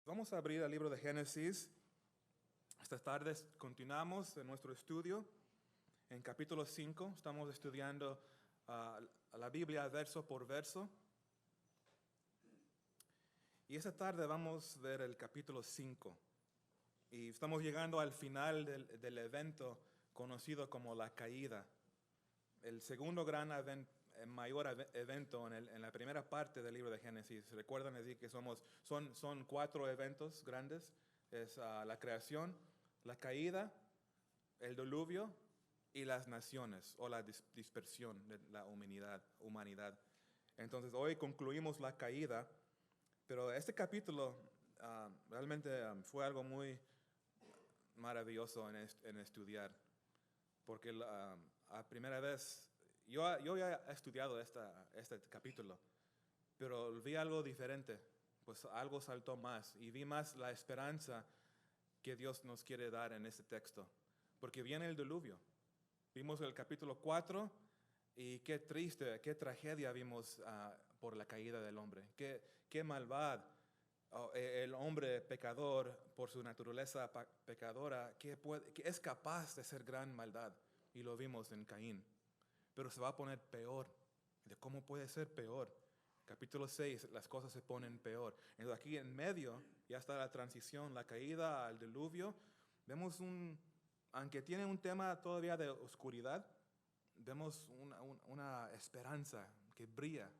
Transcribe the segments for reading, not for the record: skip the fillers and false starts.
Vamos a abrir el libro de Génesis. Esta tarde continuamos en nuestro estudio en capítulo 5. Estamos estudiando la Biblia verso por verso. Y esta tarde vamos a ver el capítulo 5. Y estamos llegando al final del evento conocido como la caída. El segundo gran mayor evento en la primera parte del libro de Génesis. Recuerdan decir que son 4 eventos grandes. Es la creación, la caída, el diluvio y las naciones o la dispersión de la humanidad. Entonces hoy concluimos la caída, pero este capítulo realmente fue algo muy maravilloso en estudiar, porque a primera vez yo ya he estudiado este capítulo, pero vi algo diferente, pues algo saltó más y vi más la esperanza que Dios nos quiere dar en este texto, porque viene el diluvio. Vimos el capítulo 4 y qué triste, qué tragedia vimos por la caída del hombre, qué maldad. El hombre pecador, por su naturaleza pecadora, que es capaz de hacer gran maldad, y lo vimos en Caín. Pero se va a poner peor. ¿De cómo puede ser peor? Capítulo 6, las cosas se ponen peor. Entonces aquí en medio ya está la transición, la caída al diluvio. Vemos aunque tiene un tema todavía de oscuridad, vemos una esperanza que brilla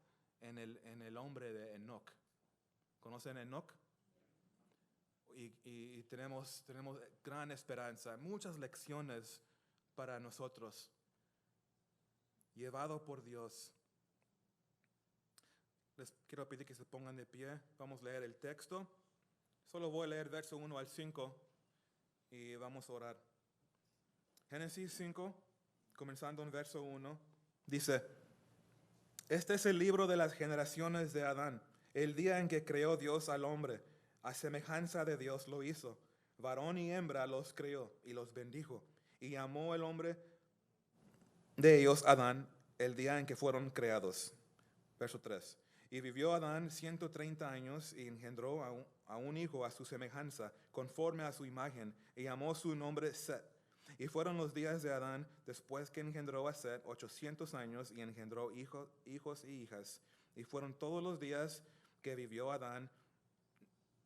en el hombre de Enoc. ¿Conocen a Enoc? Y tenemos gran esperanza, muchas lecciones para nosotros. Llevado por Dios. Les quiero pedir que se pongan de pie. Vamos a leer el texto. Solo voy a leer verso 1 al 5 y vamos a orar. Génesis 5, comenzando en verso 1, dice: Este es el libro de las generaciones de Adán, el día en que creó Dios al hombre. A semejanza de Dios lo hizo. Varón y hembra los creó y los bendijo. Y llamó el hombre de ellos Adán el día en que fueron creados. Verso 3. Y vivió Adán 130 años y engendró a un hijo a su semejanza, conforme a su imagen, y llamó su nombre Set. Y fueron los días de Adán, después que engendró a Set, 800 años, y engendró hijos y hijas. Y fueron todos los días que vivió Adán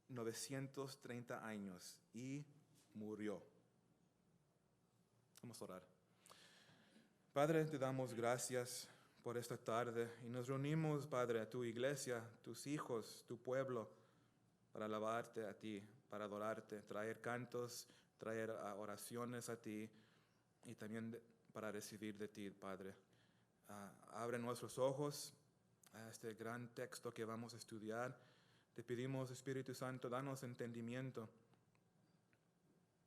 930 años, y murió. Vamos a orar. Padre, te damos gracias por esta tarde y nos reunimos, Padre, a tu iglesia, tus hijos, tu pueblo, para alabarte a ti, para adorarte, traer cantos, traer oraciones a ti y también para recibir de ti, Padre. Abre nuestros ojos a este gran texto que vamos a estudiar. Te pedimos, Espíritu Santo, danos entendimiento.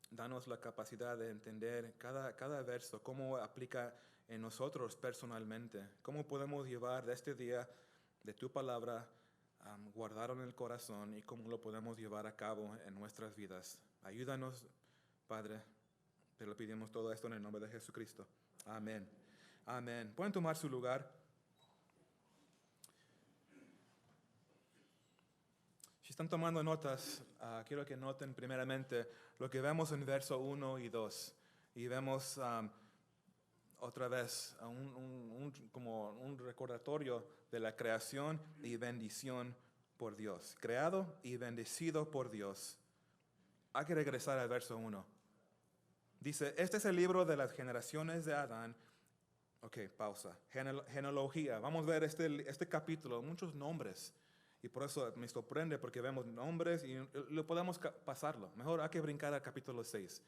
Danos la capacidad de entender cada verso, cómo aplica en nosotros personalmente, cómo podemos llevar de este día, de tu palabra, guardarlo en el corazón y cómo lo podemos llevar a cabo en nuestras vidas. Ayúdanos, Padre, te lo pedimos todo esto en el nombre de Jesucristo. Amén. Amén. ¿Pueden tomar su lugar? Si están tomando notas, quiero que noten primeramente lo que vemos en verso 1 y 2. Y vemos otra vez como un recordatorio de la creación y bendición por Dios. Creado y bendecido por Dios. Hay que regresar al verso 1. Dice, este es el libro de las generaciones de Adán. Ok, pausa. Genealogía. Vamos a ver este capítulo, muchos nombres. Y por eso me sorprende, porque vemos nombres y lo podemos pasarlo. Mejor hay que brincar al capítulo 6.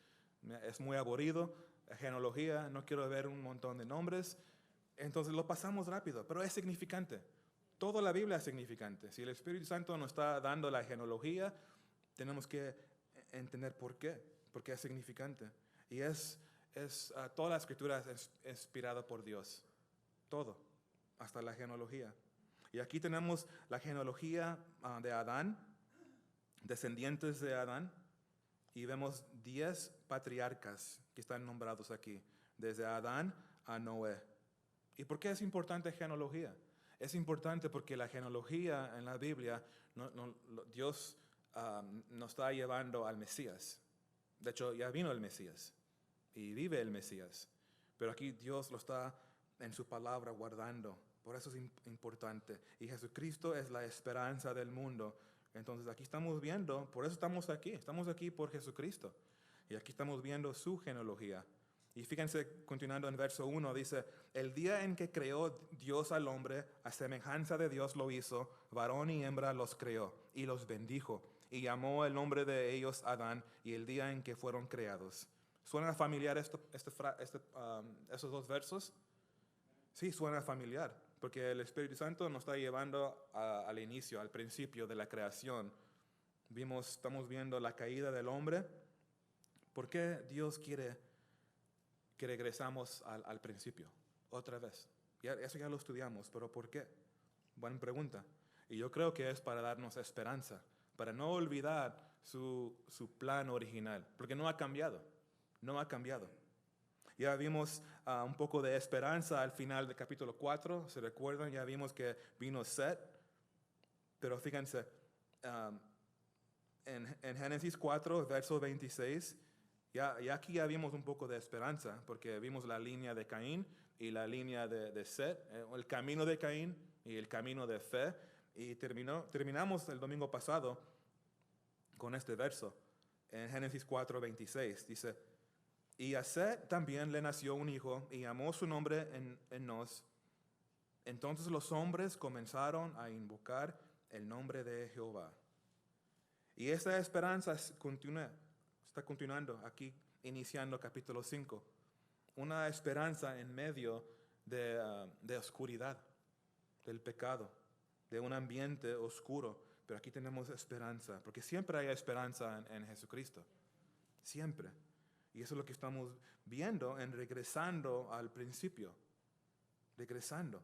Es muy aburrido, genealogía, no quiero ver un montón de nombres. Entonces lo pasamos rápido, pero es significante. Toda la Biblia es significante. Si el Espíritu Santo nos está dando la genealogía, tenemos que entender por qué, porque es significante. Y toda la escritura es inspirada por Dios. Todo, hasta la genealogía. Y aquí tenemos la genealogía de Adán, descendientes de Adán, y vemos 10 patriarcas que están nombrados aquí, desde Adán a Noé. ¿Y por qué es importante genealogía? Es importante porque la genealogía en la Biblia, Dios nos está llevando al Mesías. De hecho, ya vino el Mesías y vive el Mesías. Pero aquí Dios lo está en su palabra guardando. Por eso es importante. Y Jesucristo es la esperanza del mundo. Entonces aquí estamos viendo, por eso estamos aquí por Jesucristo. Y aquí estamos viendo su genealogía. Y fíjense, continuando en verso 1, dice, el día en que creó Dios al hombre, a semejanza de Dios lo hizo, varón y hembra los creó, y los bendijo, y llamó el nombre de ellos Adán, y el día en que fueron creados. ¿Suena familiar esos dos versos? Sí, suena familiar, porque el Espíritu Santo nos está llevando al inicio, al principio de la creación. Estamos viendo la caída del hombre. ¿Por qué Dios quiere que regresamos al principio? Otra vez. Eso ya lo estudiamos, pero ¿por qué? Buena pregunta. Y yo creo que es para darnos esperanza, para no olvidar su plan original, porque no ha cambiado. No ha cambiado. Ya vimos un poco de esperanza al final del capítulo 4, ¿se recuerdan? Ya vimos que vino Set, pero fíjense, en Génesis 4, verso 26, ya aquí ya vimos un poco de esperanza, porque vimos la línea de Caín y la línea de Set, el camino de Caín y el camino de fe, y terminamos el domingo pasado con este verso, en Génesis 4, 26, dice, y a Set también le nació un hijo y llamó su nombre Enos. Entonces los hombres comenzaron a invocar el nombre de Jehová. Y esa esperanza está continuando aquí, iniciando capítulo 5. Una esperanza en medio de oscuridad, del pecado, de un ambiente oscuro. Pero aquí tenemos esperanza, porque siempre hay esperanza en Jesucristo. Siempre. Y eso es lo que estamos viendo en regresando al principio. Regresando.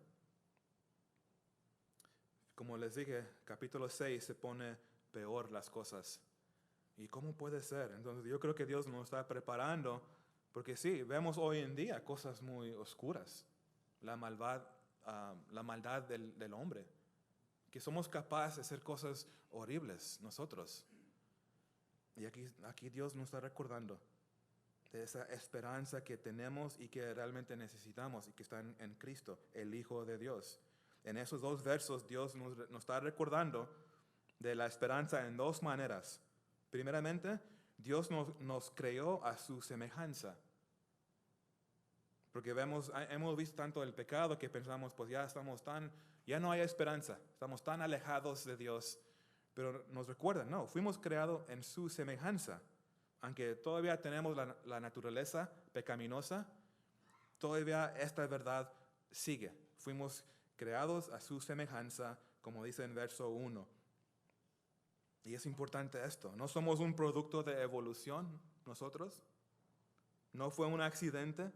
Como les dije, capítulo 6 se pone peor las cosas. ¿Y cómo puede ser? Entonces yo creo que Dios nos está preparando, porque sí, vemos hoy en día cosas muy oscuras. La maldad del hombre. Que somos capaces de hacer cosas horribles nosotros. Y aquí Dios nos está recordando de esa esperanza que tenemos y que realmente necesitamos y que está en Cristo, el Hijo de Dios. En esos dos versos Dios nos está recordando de la esperanza en dos maneras. Primeramente, Dios nos creó a su semejanza. Porque hemos visto tanto el pecado que pensamos, pues ya no hay esperanza, estamos tan alejados de Dios. Pero nos recuerda, no, fuimos creados en su semejanza. Aunque todavía tenemos la naturaleza pecaminosa, todavía esta verdad sigue. Fuimos creados a su semejanza, como dice en verso 1. Y es importante esto. No somos un producto de evolución nosotros. No fue un accidente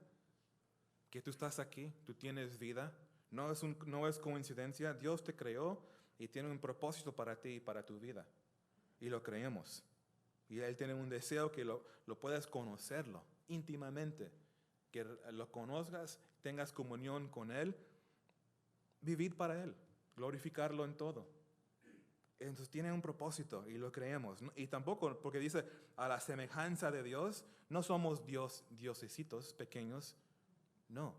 que tú estás aquí, tú tienes vida. No es coincidencia. Dios te creó y tiene un propósito para ti y para tu vida. Y lo creemos. Y Él tiene un deseo que lo puedas conocerlo íntimamente, que lo conozcas, tengas comunión con Él, vivir para Él, glorificarlo en todo. Entonces tiene un propósito y lo creemos. Y tampoco, porque dice, a la semejanza de Dios, no somos diosesitos pequeños, no,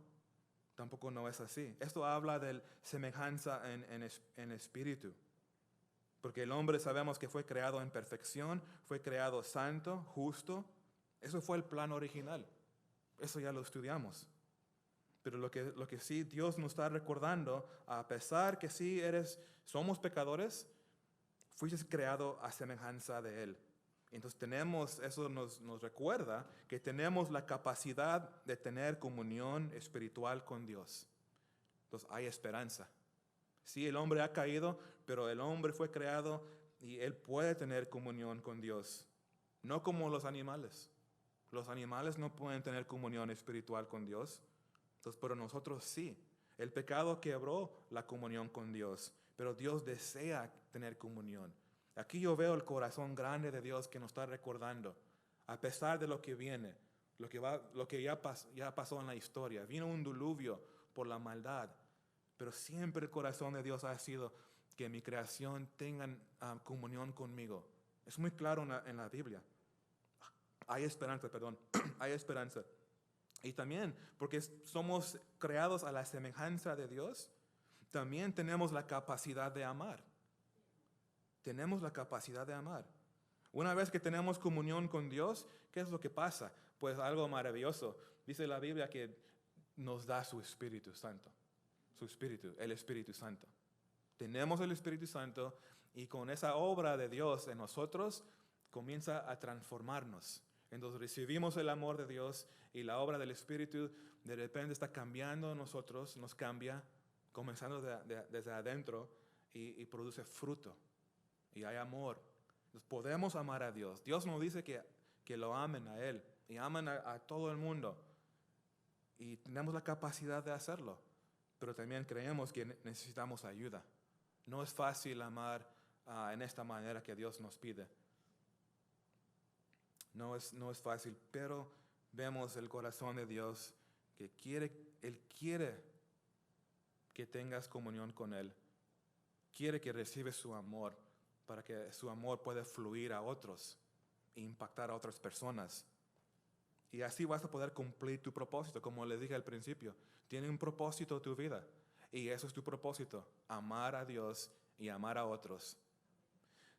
tampoco no es así. Esto habla de semejanza en espíritu. Porque el hombre sabemos que fue creado en perfección, fue creado santo, justo. Eso fue el plan original. Eso ya lo estudiamos. Pero lo que sí Dios nos está recordando, a pesar que sí somos pecadores, fuiste creado a semejanza de Él. Entonces eso nos recuerda que tenemos la capacidad de tener comunión espiritual con Dios. Entonces hay esperanza. Sí, el hombre ha caído, pero el hombre fue creado y él puede tener comunión con Dios. No como los animales. Los animales no pueden tener comunión espiritual con Dios. Entonces, pero nosotros sí. El pecado quebró la comunión con Dios, pero Dios desea tener comunión. Aquí yo veo el corazón grande de Dios que nos está recordando, a pesar de lo que viene, lo que ya pasó en la historia. Vino un diluvio por la maldad. Pero siempre el corazón de Dios ha sido que mi creación tenga comunión conmigo. Es muy claro en la Biblia. Hay esperanza, perdón. Hay esperanza. Y también, porque somos creados a la semejanza de Dios, también tenemos la capacidad de amar. Tenemos la capacidad de amar. Una vez que tenemos comunión con Dios, ¿qué es lo que pasa? Pues algo maravilloso. Dice la Biblia que nos da su Espíritu Santo. Su Espíritu, el Espíritu Santo. Tenemos el Espíritu Santo y con esa obra de Dios en nosotros comienza a transformarnos. Entonces recibimos el amor de Dios y la obra del Espíritu de repente está cambiando nosotros, nos cambia, comenzando desde adentro y produce fruto. Y hay amor. Entonces podemos amar a Dios. Dios nos dice que lo amen a Él y amen a todo el mundo. Y tenemos la capacidad de hacerlo. Pero también creemos que necesitamos ayuda. No es fácil amar en esta manera que Dios nos pide. No es fácil, pero vemos el corazón de Dios que Él quiere que tengas comunión con Él. Quiere que recibes su amor para que su amor pueda fluir a otros e impactar a otras personas. Y así vas a poder cumplir tu propósito, como les dije al principio. Tiene un propósito tu vida y eso es tu propósito, amar a Dios y amar a otros.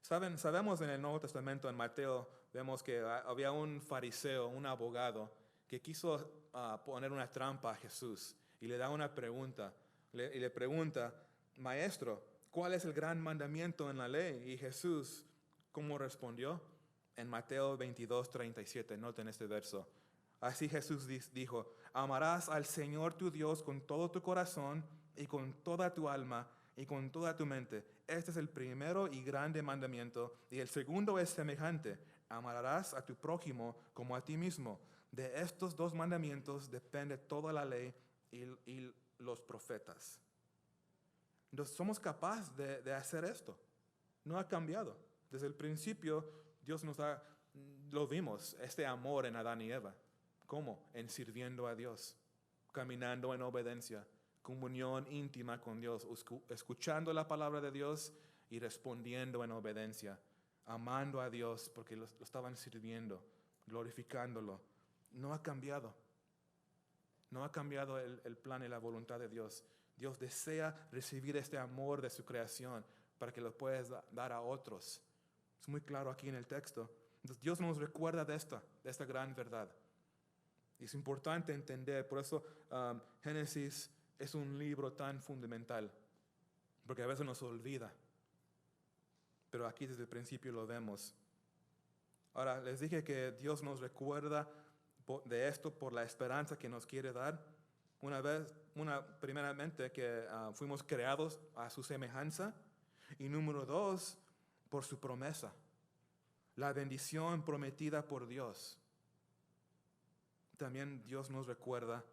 Sabemos en el Nuevo Testamento, en Mateo, vemos que había un fariseo, un abogado, que quiso poner una trampa a Jesús y le da una pregunta. Y le pregunta, Maestro, ¿cuál es el gran mandamiento en la ley? Y Jesús, ¿cómo respondió? En Mateo 22:37, noten este verso. Así Jesús dijo, amarás al Señor tu Dios con todo tu corazón y con toda tu alma y con toda tu mente. Este es el primero y grande mandamiento. Y el segundo es semejante. Amarás a tu prójimo como a ti mismo. De estos dos mandamientos depende toda la ley y los profetas. Entonces somos capaces de hacer esto. No ha cambiado. Desde el principio Dios lo vimos, este amor en Adán y Eva. ¿Cómo? En sirviendo a Dios, caminando en obediencia, comunión íntima con Dios, escuchando la palabra de Dios y respondiendo en obediencia, amando a Dios porque lo estaban sirviendo, glorificándolo. No ha cambiado. No ha cambiado el plan y la voluntad de Dios. Dios desea recibir este amor de su creación para que lo puedas dar a otros. Es muy claro aquí en el texto. Entonces, Dios nos recuerda de esta gran verdad. Y es importante entender, por eso Génesis es un libro tan fundamental, porque a veces nos olvida. Pero aquí desde el principio lo vemos. Ahora, les dije que Dios nos recuerda de esto por la esperanza que nos quiere dar. Primeramente, que fuimos creados a su semejanza. Y número 2, por su promesa. La bendición prometida por Dios. También Dios nos recuerda,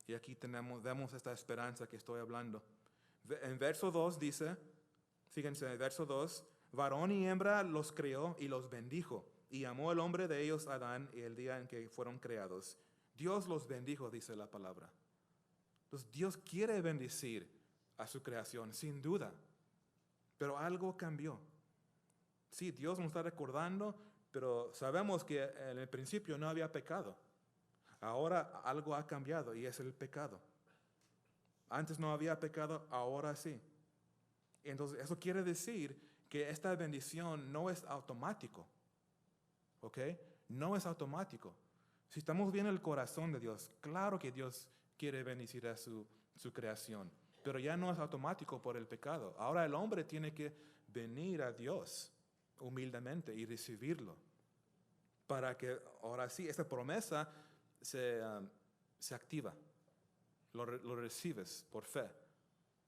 y aquí vemos esta esperanza que estoy hablando. En verso 2 dice, fíjense, en verso 2, varón y hembra los creó y los bendijo, y amó el hombre de ellos Adán y el día en que fueron creados. Dios los bendijo, dice la palabra. Entonces Dios quiere bendecir a su creación, sin duda, pero algo cambió. Sí, Dios nos está recordando, pero sabemos que en el principio no había pecado. Ahora algo ha cambiado y es el pecado. Antes no había pecado, ahora sí. Entonces eso quiere decir que esta bendición no es automático. ¿Ok? No es automático. Si estamos viendo el corazón de Dios, claro que Dios quiere bendecir a su creación, pero ya no es automático por el pecado. Ahora el hombre tiene que venir a Dios humildemente y recibirlo. Para que ahora sí, esta promesa se activa. Lo recibes por fe.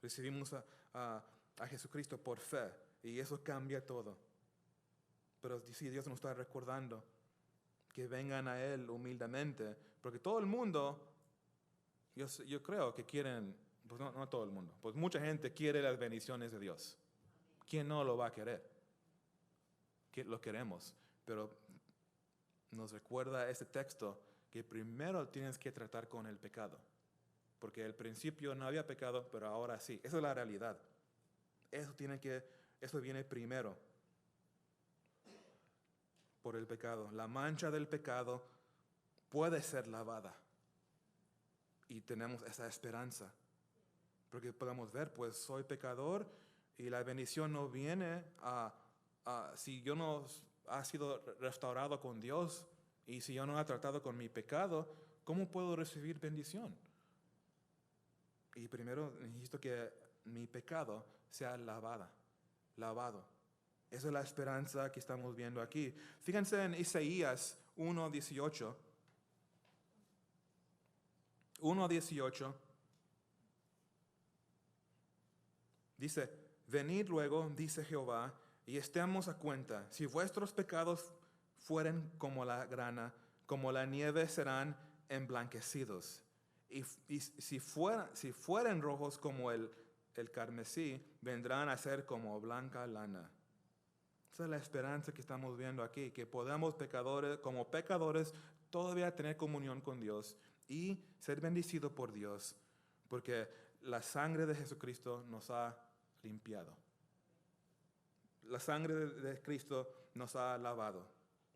Recibimos a Jesucristo por fe y eso cambia todo. Pero sí, Dios nos está recordando que vengan a Él humildemente, porque todo el mundo, yo creo que quieren, pues no todo el mundo, pues mucha gente quiere las bendiciones de Dios. ¿Quién no lo va a querer? Lo queremos, pero nos recuerda este texto que primero tienes que tratar con el pecado. Porque al principio no había pecado, pero ahora sí. Esa es la realidad. Eso viene primero. por el pecado. La mancha del pecado puede ser lavada. Y tenemos esa esperanza. Porque podemos ver, pues soy pecador y la bendición no viene si yo no ha sido restaurado con Dios y si yo no he tratado con mi pecado, ¿cómo puedo recibir bendición? Y primero necesito que mi pecado sea lavado. Esa es la esperanza que estamos viendo aquí. Fíjense en Isaías 1:18. 1:18. Dice, venid luego, dice Jehová, y estemos a cuenta. Si vuestros pecados fueren como la grana, como la nieve serán emblanquecidos. Y si fueren rojos como el carmesí, vendrán a ser como blanca lana. Esa es la esperanza que estamos viendo aquí, que podamos como pecadores, todavía tener comunión con Dios y ser bendecidos por Dios, porque la sangre de Jesucristo nos ha limpiado. La sangre de Cristo nos ha lavado.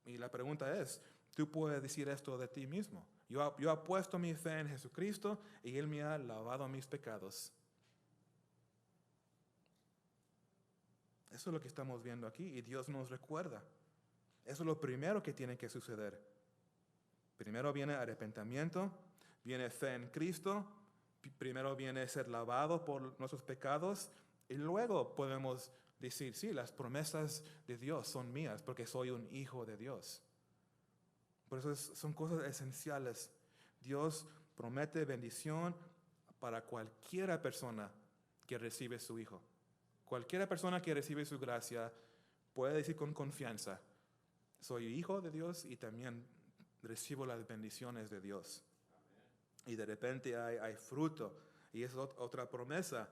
Y la pregunta es, ¿tú puedes decir esto de ti mismo? Yo he puesto mi fe en Jesucristo y Él me ha lavado mis pecados. Eso es lo que estamos viendo aquí y Dios nos recuerda. Eso es lo primero que tiene que suceder. Primero viene arrepentimiento, viene fe en Cristo, primero viene ser lavado por nuestros pecados y luego podemos decir, sí, las promesas de Dios son mías porque soy un hijo de Dios. Por eso son cosas esenciales. Dios promete bendición para cualquiera persona que recibe su hijo. Cualquiera persona que recibe su gracia puede decir con confianza, soy hijo de Dios y también recibo las bendiciones de Dios. Y de repente hay fruto. Y es otra promesa.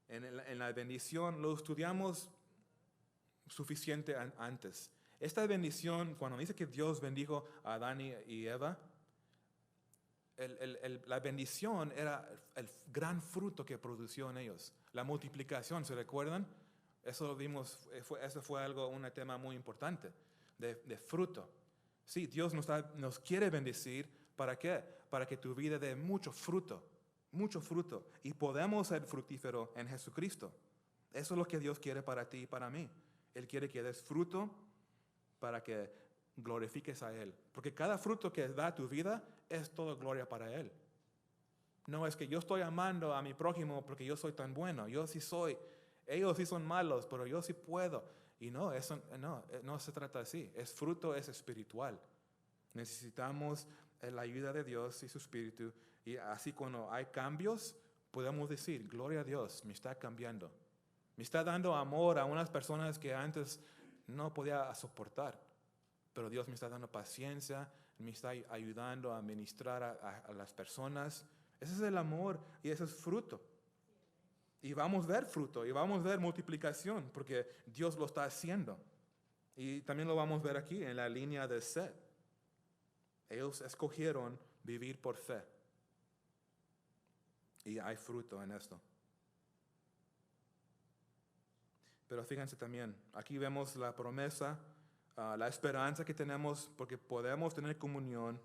En la bendición lo estudiamos suficiente antes. Esta bendición, cuando dice que Dios bendijo a Adán y Eva, la bendición era el gran fruto que produció en ellos. La multiplicación, ¿se recuerdan? Eso lo vimos, eso fue un tema muy importante, de fruto. Sí, Dios nos quiere bendecir, ¿para qué? Para que tu vida dé mucho fruto. Y podemos ser fructíferos en Jesucristo. Eso es lo que Dios quiere para ti y para mí. Él quiere que des fruto para que glorifiques a Él. Porque cada fruto que da tu vida es toda gloria para Él. No es que yo estoy amando a mi prójimo porque yo soy tan bueno. Yo sí soy. Ellos sí son malos, pero yo sí puedo. Y no se trata así. Es fruto, es espiritual. Necesitamos la ayuda de Dios y su Espíritu. Y así cuando hay cambios, podemos decir, gloria a Dios, me está cambiando. Me está dando amor a unas personas que antes no podía soportar. Pero Dios me está dando paciencia, me está ayudando a ministrar a las personas. Ese es el amor y ese es fruto. Y vamos a ver fruto y vamos a ver multiplicación porque Dios lo está haciendo. Y también lo vamos a ver aquí en la línea de Seth. Ellos escogieron vivir por fe. Y hay fruto en esto. Pero fíjense también, aquí vemos la promesa, la esperanza que tenemos porque podemos tener comunión,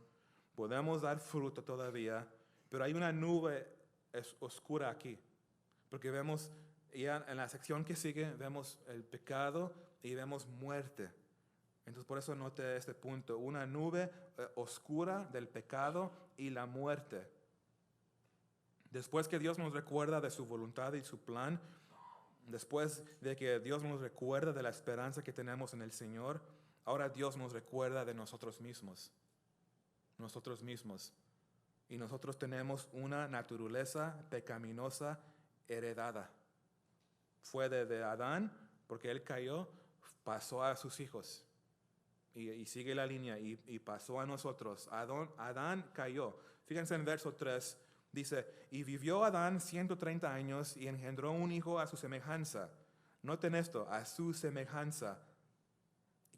podemos dar fruto todavía, pero hay una nube oscura aquí. Porque vemos, ya en la sección que sigue, vemos el pecado y vemos muerte. Entonces por eso noté este punto, una nube oscura del pecado y la muerte. Después que Dios nos recuerda de su voluntad y su plan, después de que Dios nos recuerda de la esperanza que tenemos en el Señor, ahora Dios nos recuerda de nosotros mismos. Nosotros mismos. Y nosotros tenemos una naturaleza pecaminosa heredada. Fue de Adán, porque él cayó, pasó a sus hijos. Y sigue la línea, y pasó a nosotros. Adán cayó. Fíjense en verso 3. Dice, y vivió Adán 130 años y engendró un hijo a su semejanza. Noten esto, a su semejanza,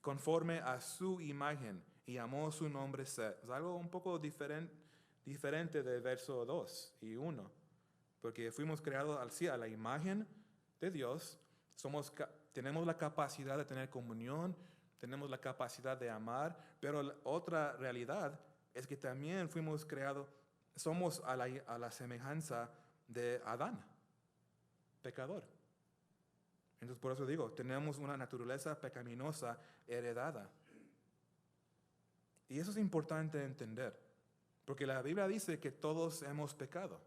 conforme a su imagen, y llamó su nombre Seth. Es algo un poco diferente de verso 2 y 1, porque fuimos creados así a la imagen de Dios, tenemos la capacidad de tener comunión tenemos la capacidad de amar, pero la otra realidad es que también fuimos creados, somos a la semejanza de Adán, pecador. Entonces por eso digo, tenemos una naturaleza pecaminosa heredada. Y eso es importante entender, porque la Biblia dice que todos hemos pecado.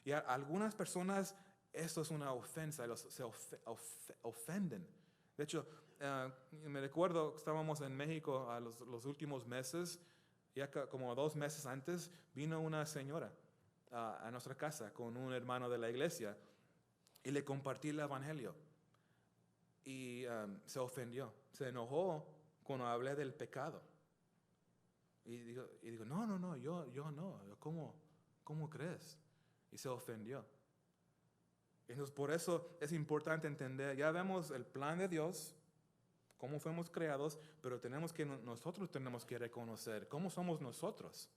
Y a algunas personas esto es una ofensa, se ofenden. De hecho, me recuerdo que estábamos en México a los últimos meses, ya como 2 meses antes, vino una señora a nuestra casa con un hermano de la iglesia y le compartí el evangelio. Y se ofendió, se enojó cuando hablé del pecado. Y digo, no, yo no, ¿cómo crees? Y se ofendió. Entonces por eso es importante entender, ya vemos el plan de Dios, cómo fuimos creados, pero nosotros tenemos que reconocer cómo somos nosotros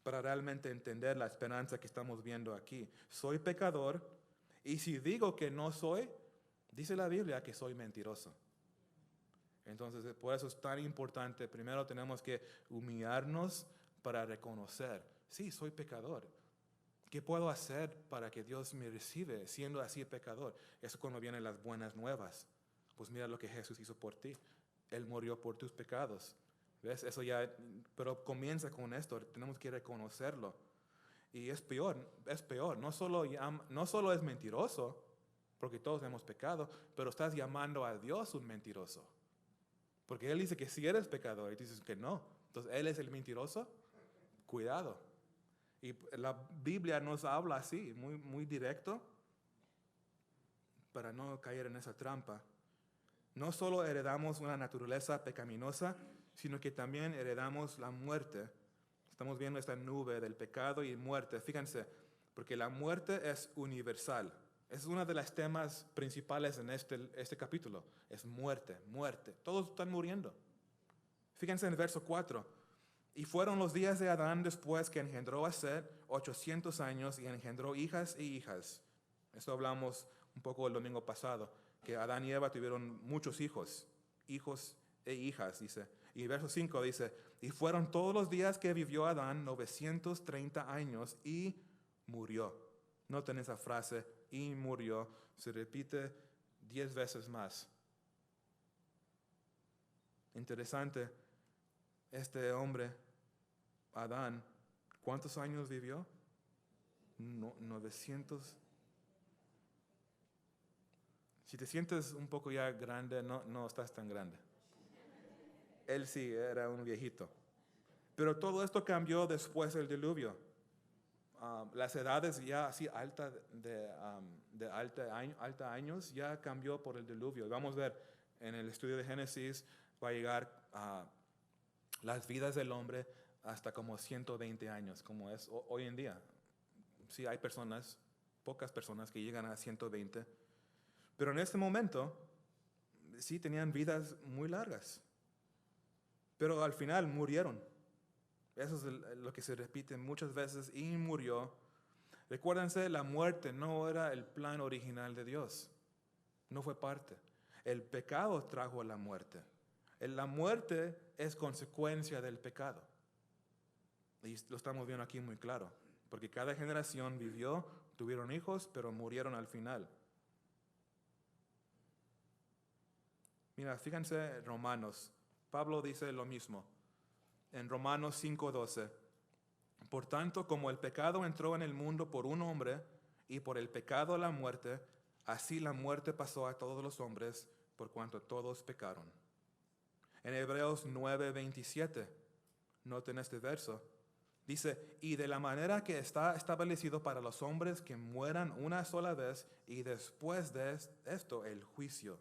para realmente entender la esperanza que estamos viendo aquí. Soy pecador y si digo que no soy, dice la Biblia que soy mentiroso. Entonces por eso es tan importante, primero tenemos que humillarnos para reconocer, sí, soy pecador. ¿Qué puedo hacer para que Dios me reciba siendo así pecador? Eso es cuando vienen las buenas nuevas. Pues mira lo que Jesús hizo por ti. Él murió por tus pecados. ¿Ves? Eso ya, pero comienza con esto, tenemos que reconocerlo. Y es peor. No solo es mentiroso, porque todos hemos pecado, pero estás llamando a Dios un mentiroso. Porque Él dice que si eres pecador y tú dices que no, entonces Él es el mentiroso, cuidado. Y la Biblia nos habla así, muy directo, para no caer en esa trampa. No solo heredamos una naturaleza pecaminosa, sino que también heredamos la muerte. Estamos viendo esta nube del pecado y muerte. Fíjense, porque la muerte es universal. Es uno de los temas principales en este capítulo. Es muerte. Todos están muriendo. Fíjense en el verso 4. Y fueron los días de Adán después que engendró a Set 800 años y engendró hijas e hijas. Esto hablamos un poco el domingo pasado, que Adán y Eva tuvieron muchos hijos e hijas, dice. Y verso 5 dice, y fueron todos los días que vivió Adán 930 años y murió. Noten esa frase, y murió, se repite 10 veces más. Interesante, este hombre, Adán, ¿cuántos años vivió? 900. Si te sientes un poco ya grande, no estás tan grande. Él sí, era un viejito. Pero todo esto cambió después del diluvio. Las edades ya así alta años ya cambió por el diluvio. Y vamos a ver en el estudio de Génesis, va a llegar a las vidas del hombre hasta como 120 años, como es hoy en día. Sí, hay pocas personas que llegan a 120, pero en este momento sí tenían vidas muy largas, pero al final murieron. Eso es lo que se repite muchas veces, y murió. Recuérdense, la muerte no era el plan original de Dios, no fue parte. El pecado trajo la muerte. La muerte es consecuencia del pecado. Y lo estamos viendo aquí muy claro. Porque cada generación vivió, tuvieron hijos, pero murieron al final. Mira, fíjense Romanos. Pablo dice lo mismo. En Romanos 5:12. Por tanto, como el pecado entró en el mundo por un hombre, y por el pecado la muerte, así la muerte pasó a todos los hombres, por cuanto todos pecaron. En Hebreos 9:27, noten este verso, dice, y de la manera que está establecido para los hombres que mueran una sola vez, y después de esto el juicio.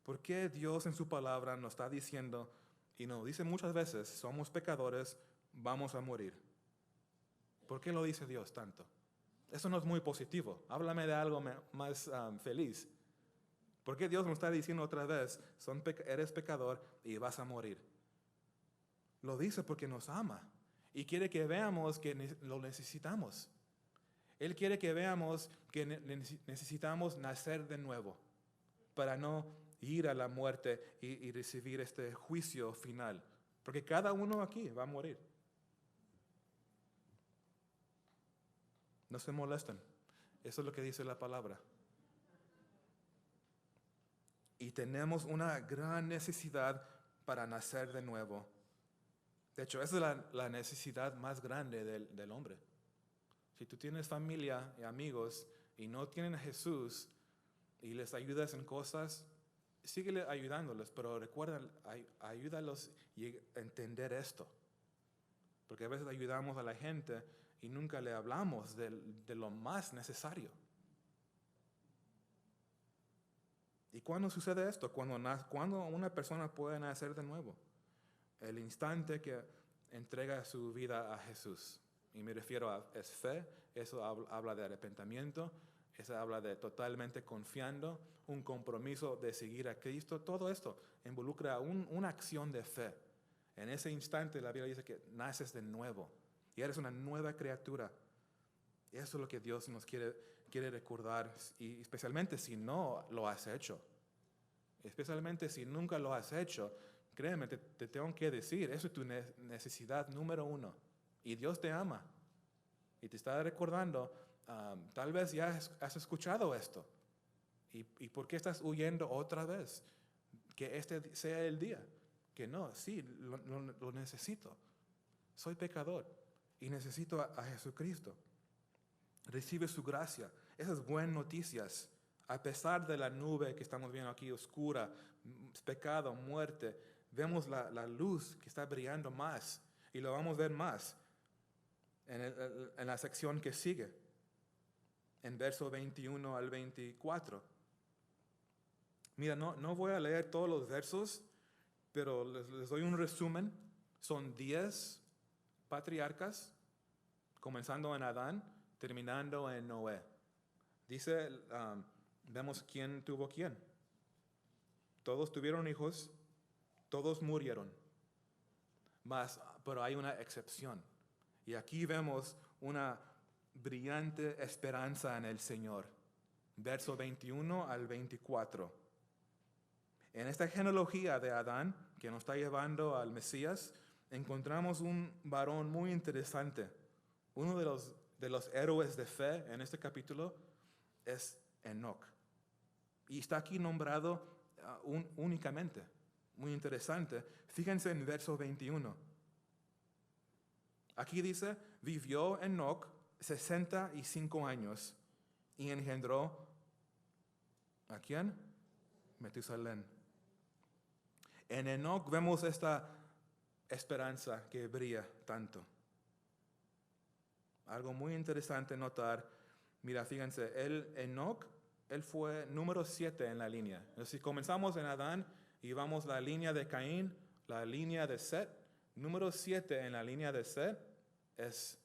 ¿Por qué Dios en su palabra nos está diciendo, y nos dice muchas veces, somos pecadores, vamos a morir? ¿Por qué lo dice Dios tanto? Eso no es muy positivo. Háblame de algo más feliz. ¿Por qué Dios nos está diciendo otra vez, eres pecador y vas a morir? Lo dice porque nos ama y quiere que veamos que lo necesitamos. Él quiere que veamos que necesitamos nacer de nuevo para no ir a la muerte y recibir este juicio final. Porque cada uno aquí va a morir. No se molesten. Eso es lo que dice la palabra. Y tenemos una gran necesidad para nacer de nuevo. De hecho, esa es la necesidad más grande del hombre. Si tú tienes familia y amigos y no tienen a Jesús y les ayudas en cosas, síguele ayudándoles, pero recuerda, ayúdalos a entender esto. Porque a veces ayudamos a la gente y nunca le hablamos de lo más necesario. ¿Y cuándo sucede esto? Cuando una persona puede nacer de nuevo. El instante que entrega su vida a Jesús. Y me refiero a es fe, eso habla de arrepentimiento, eso habla de totalmente confiando, un compromiso de seguir a Cristo. Todo esto involucra una acción de fe. En ese instante la Biblia dice que naces de nuevo y eres una nueva criatura. Y eso es lo que Dios nos quiere recordar, y especialmente si no lo has hecho. Especialmente si nunca lo has hecho, créeme, te tengo que decir, eso es tu necesidad número 1. Y Dios te ama. Y te está recordando, tal vez ya has escuchado esto. ¿Y por qué estás huyendo otra vez? Que este sea el día. Que no, sí, lo necesito. Soy pecador y necesito a Jesucristo. Recibe su gracia. Esas buenas noticias. A pesar de la nube que estamos viendo aquí oscura, pecado, muerte, vemos la luz que está brillando más y lo vamos a ver más en la sección que sigue, en verso 21 al 24. Mira, no voy a leer todos los versos, pero les doy un resumen. Son 10 patriarcas, comenzando en Adán, terminando en Noé. Dice, vemos quién tuvo quién. Todos tuvieron hijos, todos murieron. Pero hay una excepción. Y aquí vemos una brillante esperanza en el Señor. Verso 21 al 24. En esta genealogía de Adán, que nos está llevando al Mesías, encontramos un varón muy interesante. Uno de los héroes de fe en este capítulo es Enoc. Y está aquí nombrado únicamente. Muy interesante. Fíjense en verso 21. Aquí dice, vivió Enoc 65 años y engendró, ¿a quién? Metusalén. En Enoc vemos esta esperanza que brilla tanto. Algo muy interesante notar. Mira, fíjense, Enoc, él fue número 7 en la línea. Entonces, si comenzamos en Adán y vamos la línea de Caín, la línea de Set, número 7 en la línea de Set es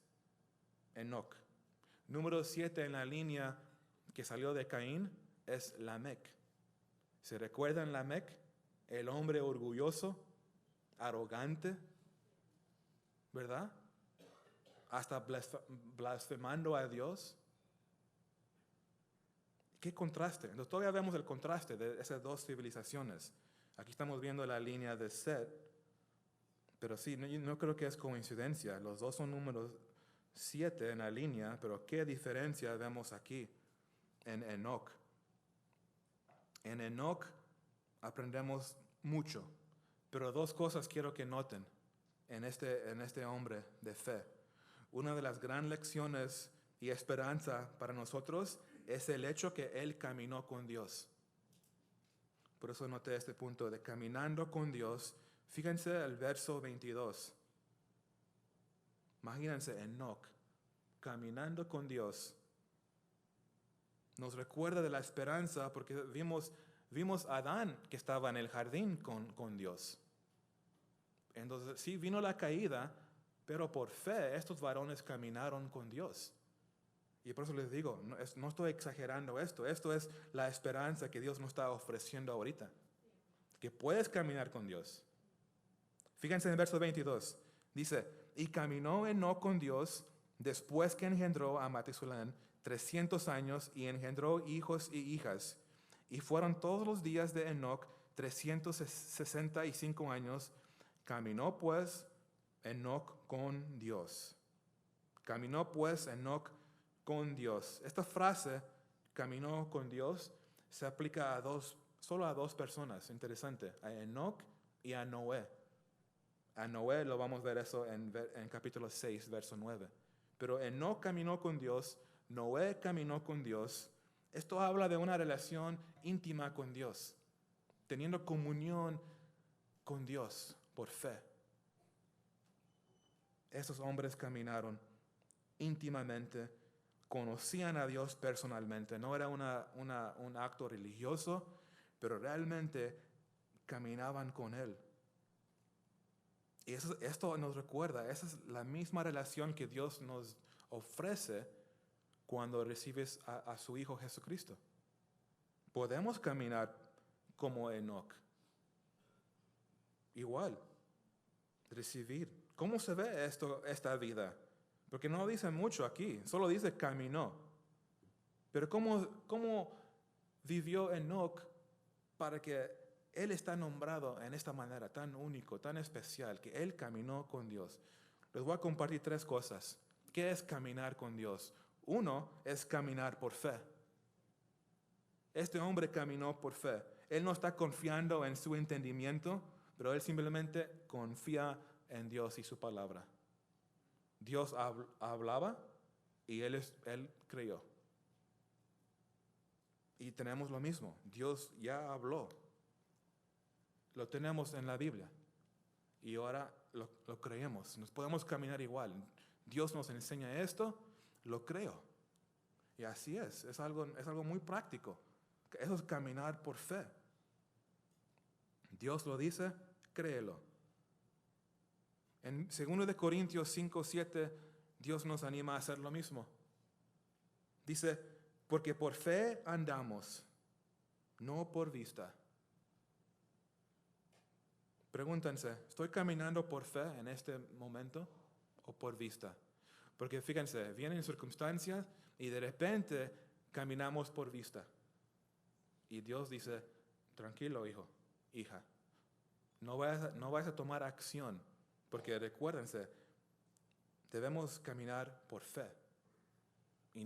Enoc. Número 7 en la línea que salió de Caín es Lamec. ¿Se recuerdan Lamec? El hombre orgulloso, arrogante, ¿verdad? Hasta blasfemando a Dios. ¿Qué contraste? Entonces todavía vemos el contraste de esas dos civilizaciones. Aquí estamos viendo la línea de Set, pero sí, no creo que es coincidencia. Los dos son números 7 en la línea, pero ¿qué diferencia vemos aquí en Enoc? En Enoc aprendemos mucho, pero dos cosas quiero que noten en este hombre de fe. Una de las grandes lecciones y esperanza para nosotros es el hecho que él caminó con Dios. Por eso noté este punto de caminando con Dios. Fíjense el verso 22. Imagínense Enoc caminando con Dios. Nos recuerda de la esperanza porque vimos a Adán que estaba en el jardín con Dios. Entonces sí vino la caída, pero por fe estos varones caminaron con Dios. Y por eso les digo, no estoy exagerando esto es la esperanza que Dios nos está ofreciendo ahorita. Que puedes caminar con Dios. Fíjense en el verso 22. Dice, y caminó Enoc con Dios después que engendró a Matusalén 300 años y engendró hijos y hijas. Y fueron todos los días de Enoc 365 años. Caminó pues Enoc con Dios. Caminó pues Enoc con Dios. Esta frase, caminó con Dios, se aplica solo a dos personas. Interesante, a Enoc y a Noé. A Noé lo vamos a ver eso en capítulo 6, verso 9. Pero Enoc caminó con Dios, Noé caminó con Dios. Esto habla de una relación íntima con Dios, teniendo comunión con Dios por fe. Esos hombres caminaron íntimamente, conocían a Dios personalmente. No era un acto religioso, pero realmente caminaban con Él. Y esto nos recuerda, esa es la misma relación que Dios nos ofrece cuando recibes a su Hijo Jesucristo. Podemos caminar como Enoc. Igual, recibir. ¿Cómo se ve esta vida? Porque no dice mucho aquí, solo dice caminó. Pero ¿cómo vivió Enoc para que él está nombrado en esta manera tan único, tan especial, que él caminó con Dios? Les voy a compartir 3 cosas. ¿Qué es caminar con Dios? 1 es caminar por fe. Este hombre caminó por fe. Él no está confiando en su entendimiento, pero él simplemente confía en Dios y su palabra. Dios hablaba y él creyó. Y tenemos lo mismo. Dios ya habló. Lo tenemos en la Biblia. Y ahora lo creemos. Nos podemos caminar igual. Dios nos enseña esto, lo creo. Y así es algo muy práctico. Eso es caminar por fe. Dios lo dice, créelo. En 2 Corintios 5, 7, Dios nos anima a hacer lo mismo. Dice, porque por fe andamos, no por vista. Pregúntense, ¿estoy caminando por fe en este momento o por vista? Porque fíjense, vienen circunstancias y de repente caminamos por vista. Y Dios dice, tranquilo, hijo, hija, no vayas a tomar acción, porque recuérdense, debemos caminar por fe. Y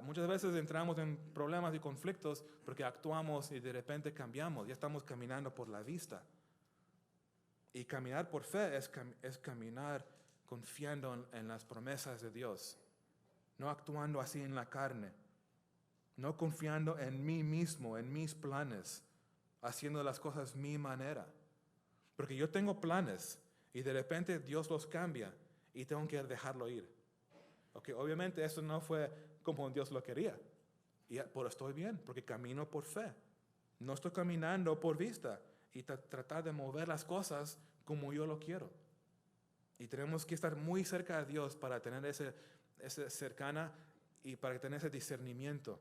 muchas veces entramos en problemas y conflictos porque actuamos y de repente cambiamos, ya estamos caminando por la vista. Y caminar por fe es caminar confiando en las promesas de Dios, no actuando así en la carne, no confiando en mí mismo, en mis planes, haciendo las cosas mi manera. Porque yo tengo planes y de repente Dios los cambia y tengo que dejarlo ir. Okay, obviamente eso no fue como Dios lo quería, pero estoy bien porque camino por fe. No estoy caminando por vista y tratar de mover las cosas como yo lo quiero. Y tenemos que estar muy cerca de Dios para tener ese cercana y para tener ese discernimiento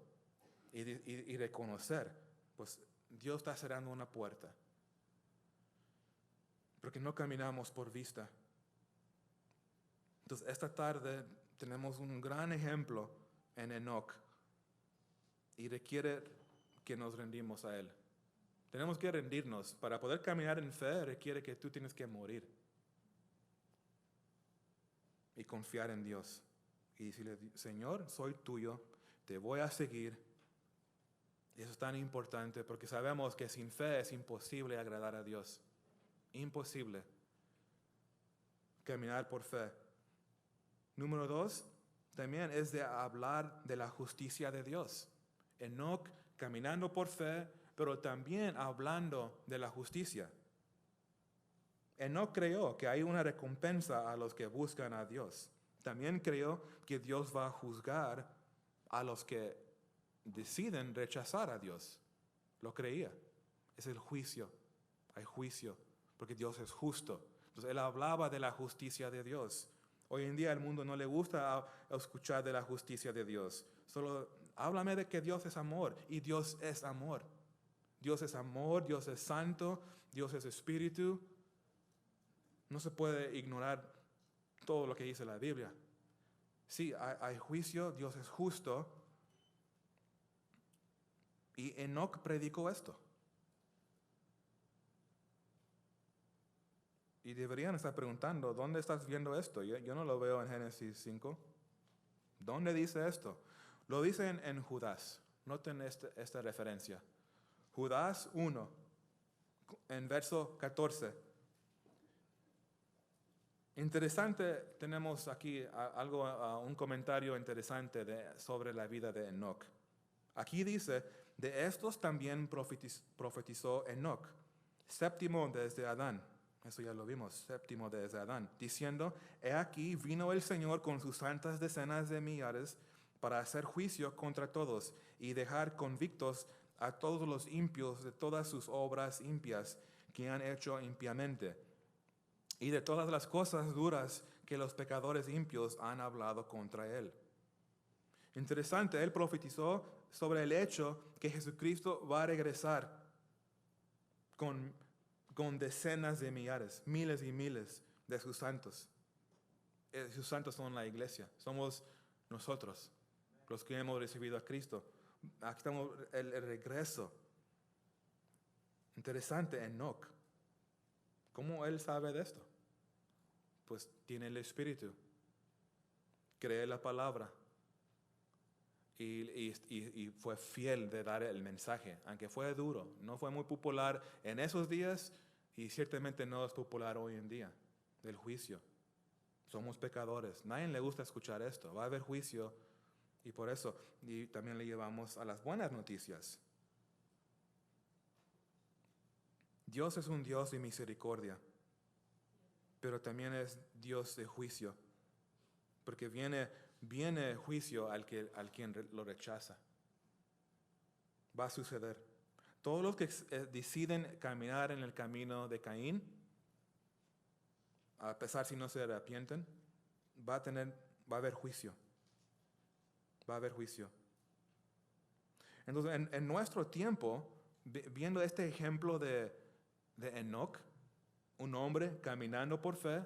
y reconocer, pues Dios está cerrando una puerta. Porque no caminamos por vista. Entonces, esta tarde tenemos un gran ejemplo en Enoc y requiere que nos rendimos a él. Tenemos que rendirnos. Para poder caminar en fe requiere que tú tienes que morir y confiar en Dios. Y decirle, Señor, soy tuyo, te voy a seguir. Y eso es tan importante porque sabemos que sin fe es imposible agradar a Dios. Imposible caminar por fe. Número 2, también es de hablar de la justicia de Dios. Enoc caminando por fe, pero también hablando de la justicia. Enoc creyó que hay una recompensa a los que buscan a Dios. También creyó que Dios va a juzgar a los que deciden rechazar a Dios. Lo creía. Es el juicio. Hay juicio, porque Dios es justo. Entonces él hablaba de la justicia de Dios. Hoy en día al mundo no le gusta escuchar de la justicia de Dios. Solo háblame de que Dios es amor, y Dios es amor. Dios es amor, Dios es santo, Dios es espíritu. No se puede ignorar todo lo que dice la Biblia. Sí, hay juicio, Dios es justo. Y Enoc predicó esto. Y deberían estar preguntando, ¿dónde estás viendo esto? Yo no lo veo en Génesis 5. ¿Dónde dice esto? Lo dice en Judas. Noten esta referencia. Judas 1, en verso 14. Interesante, tenemos aquí un comentario interesante sobre la vida de Enoc. Aquí dice, de estos también profetizó Enoc, séptimo desde Adán. Eso ya lo vimos, séptimo desde Adán, diciendo, he aquí vino el Señor con sus santas decenas de millares para hacer juicio contra todos y dejar convictos a todos los impios de todas sus obras impias que han hecho impiamente y de todas las cosas duras que los pecadores impios han hablado contra él. Interesante, él profetizó sobre el hecho que Jesucristo va a regresar con decenas de millares, miles y miles de sus santos. Sus santos son la iglesia, somos nosotros, los que hemos recibido a Cristo. Aquí estamos el regreso. Interesante, Enoc. ¿Cómo él sabe de esto? Pues tiene el Espíritu, cree la palabra y fue fiel de dar el mensaje, aunque fue duro, no fue muy popular en esos días y ciertamente no es popular hoy en día, del juicio. Somos pecadores, nadie le gusta escuchar esto, va a haber juicio y por eso, y también le llevamos a las buenas noticias. Dios es un Dios de misericordia, pero también es Dios de juicio, porque viene juicio al quien lo rechaza. Va a suceder. Todos los que deciden caminar en el camino de Caín, a pesar si no se arrepienten, va a haber juicio. Va a haber juicio. Entonces, en nuestro tiempo, viendo este ejemplo de Enoc, un hombre caminando por fe,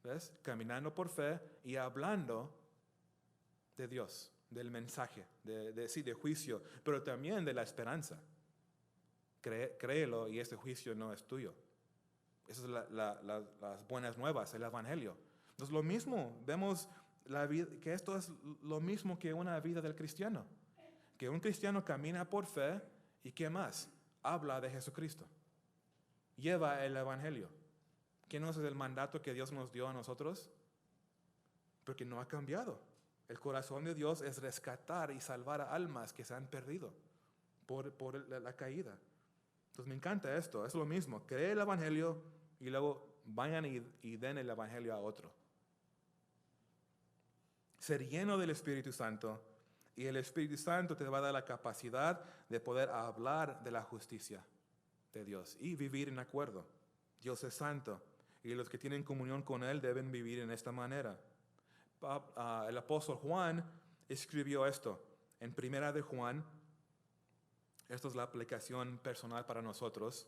¿ves? Caminando por fe y hablando de Dios, del mensaje, de juicio, pero también de la esperanza. Créelo y este juicio no es tuyo. Esas son las buenas nuevas, el Evangelio. Entonces lo mismo, vemos que esto es lo mismo que una vida del cristiano. Que un cristiano camina por fe y ¿qué más? Habla de Jesucristo. Lleva el Evangelio. ¿Qué no es el mandato que Dios nos dio a nosotros? Porque no ha cambiado. El corazón de Dios es rescatar y salvar a almas que se han perdido por la caída. Entonces me encanta esto, es lo mismo. Cree el Evangelio y luego vayan y den el Evangelio a otro. Ser lleno del Espíritu Santo y el Espíritu Santo te va a dar la capacidad de poder hablar de la justicia de Dios y vivir en acuerdo. Dios es santo y los que tienen comunión con Él deben vivir en esta manera. El apóstol Juan escribió esto en Primera de Juan. Esto es la aplicación personal para nosotros.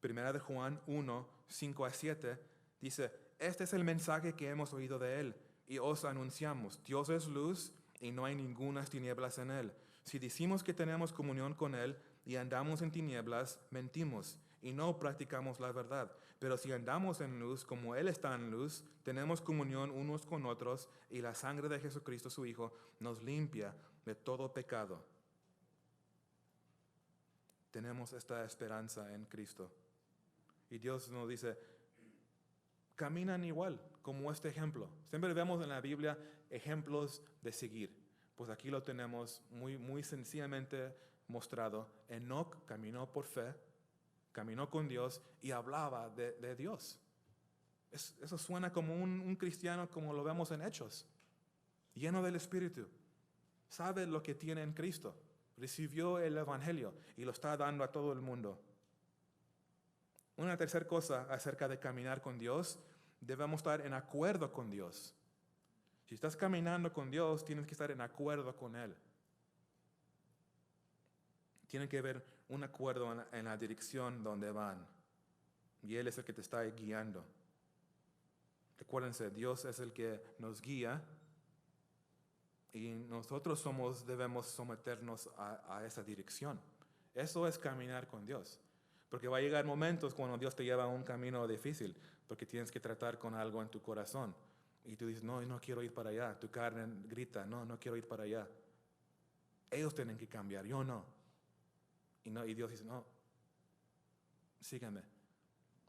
Primera de Juan 1, 5 a 7 dice, este es el mensaje que hemos oído de Él y os anunciamos. Dios es luz y no hay ningunas tinieblas en Él. Si decimos que tenemos comunión con Él y andamos en tinieblas, mentimos y no practicamos la verdad. Pero si andamos en luz como Él está en luz, tenemos comunión unos con otros y la sangre de Jesucristo su Hijo nos limpia de todo pecado. Tenemos esta esperanza en Cristo. Y Dios nos dice, caminan igual como este ejemplo. Siempre vemos en la Biblia ejemplos de seguir. Pues aquí lo tenemos muy, muy sencillamente mostrado. Enoc caminó por fe, caminó con Dios y hablaba de Dios. Eso suena como un cristiano como lo vemos en Hechos, lleno del Espíritu. Sabe lo que tiene en Cristo. Recibió el Evangelio y lo está dando a todo el mundo. Una tercera cosa acerca de caminar con Dios, debemos estar en acuerdo con Dios. Si estás caminando con Dios, tienes que estar en acuerdo con Él. Tiene que haber un acuerdo en la dirección donde van. Y Él es el que te está guiando. Recuérdense, Dios es el que nos guía. Y nosotros debemos someternos a esa dirección. Eso es caminar con Dios. Porque va a llegar momentos cuando Dios te lleva a un camino difícil, porque tienes que tratar con algo en tu corazón. Y tú dices, no, no quiero ir para allá. Tu carne grita, no, no quiero ir para allá. Ellos tienen que cambiar, yo no. Y Dios dice, no, sígueme.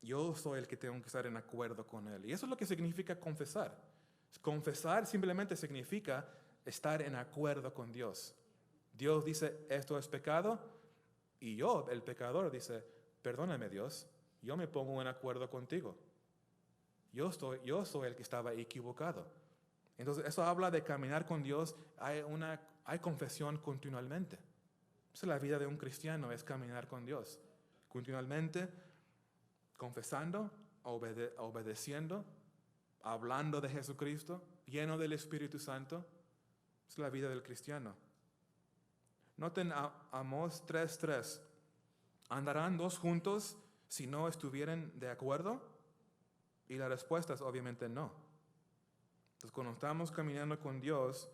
Yo soy el que tengo que estar en acuerdo con Él. Y eso es lo que significa confesar. Confesar simplemente significa estar en acuerdo con Dios. Dios dice, esto es pecado, y yo, el pecador, dice, perdóname Dios, yo me pongo en acuerdo contigo. Yo soy el que estaba equivocado. Entonces, eso habla de caminar con Dios. Hay confesión continuamente. Esa es la vida de un cristiano, es caminar con Dios. Continuamente, confesando, obedeciendo, hablando de Jesucristo, lleno del Espíritu Santo. Es la vida del cristiano. Noten Amós 3:3. ¿Andarán dos juntos si no estuvieran de acuerdo? Y la respuesta es obviamente no. Entonces, cuando estamos caminando con Dios,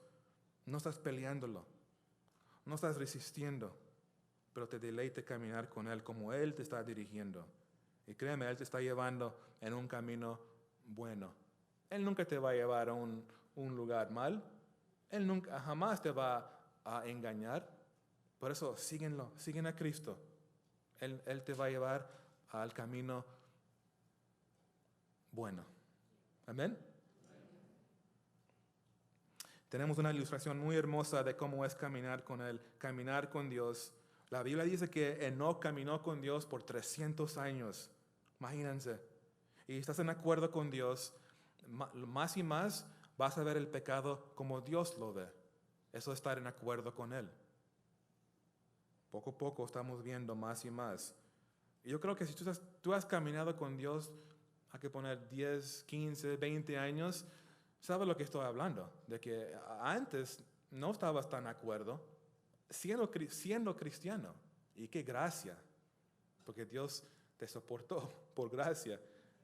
no estás peleándolo, no estás resistiendo, pero te deleite caminar con Él como Él te está dirigiendo. Y créeme, Él te está llevando en un camino bueno. Él nunca te va a llevar a un lugar mal. Él nunca, jamás te va a engañar. Por eso, siguen a Cristo. Él te va a llevar al camino bueno. Amén. Tenemos una ilustración muy hermosa de cómo es caminar con Él, caminar con Dios. La Biblia dice que Enoc caminó con Dios por 300 años. Imagínense. Y estás en acuerdo con Dios, más y más vas a ver el pecado como Dios lo ve. Eso es estar en acuerdo con Él. Poco a poco estamos viendo más y más. Y yo creo que si tú has caminado con Dios, hay que poner 10, 15, 20 años, ¿sabes lo que estoy hablando? De que antes no estabas tan de acuerdo, siendo cristiano. Y qué gracia, porque Dios te soportó por gracia,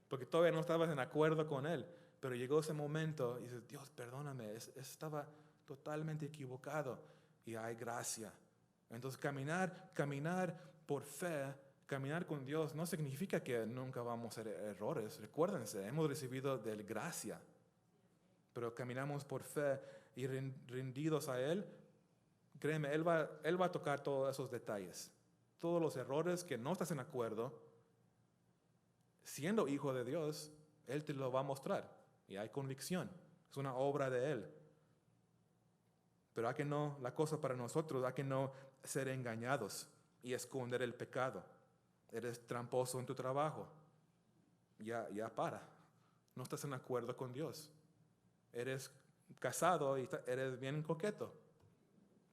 porque todavía no estabas en acuerdo con Él. Pero llegó ese momento y dices, Dios, perdóname, estaba totalmente equivocado y hay gracia. Entonces caminar por fe, caminar con Dios no significa que nunca vamos a hacer errores. Recuérdense, hemos recibido de Él gracia. Pero caminamos por fe y rendidos a Él, créeme, Él va a tocar todos esos detalles. Todos los errores que no estás en acuerdo, siendo hijo de Dios, Él te lo va a mostrar. Y hay convicción. Es una obra de Él. Pero la cosa para nosotros, hay que no ser engañados y esconder el pecado. Eres tramposo en tu trabajo. Ya para. No estás en acuerdo con Dios. Eres casado y eres bien coqueto.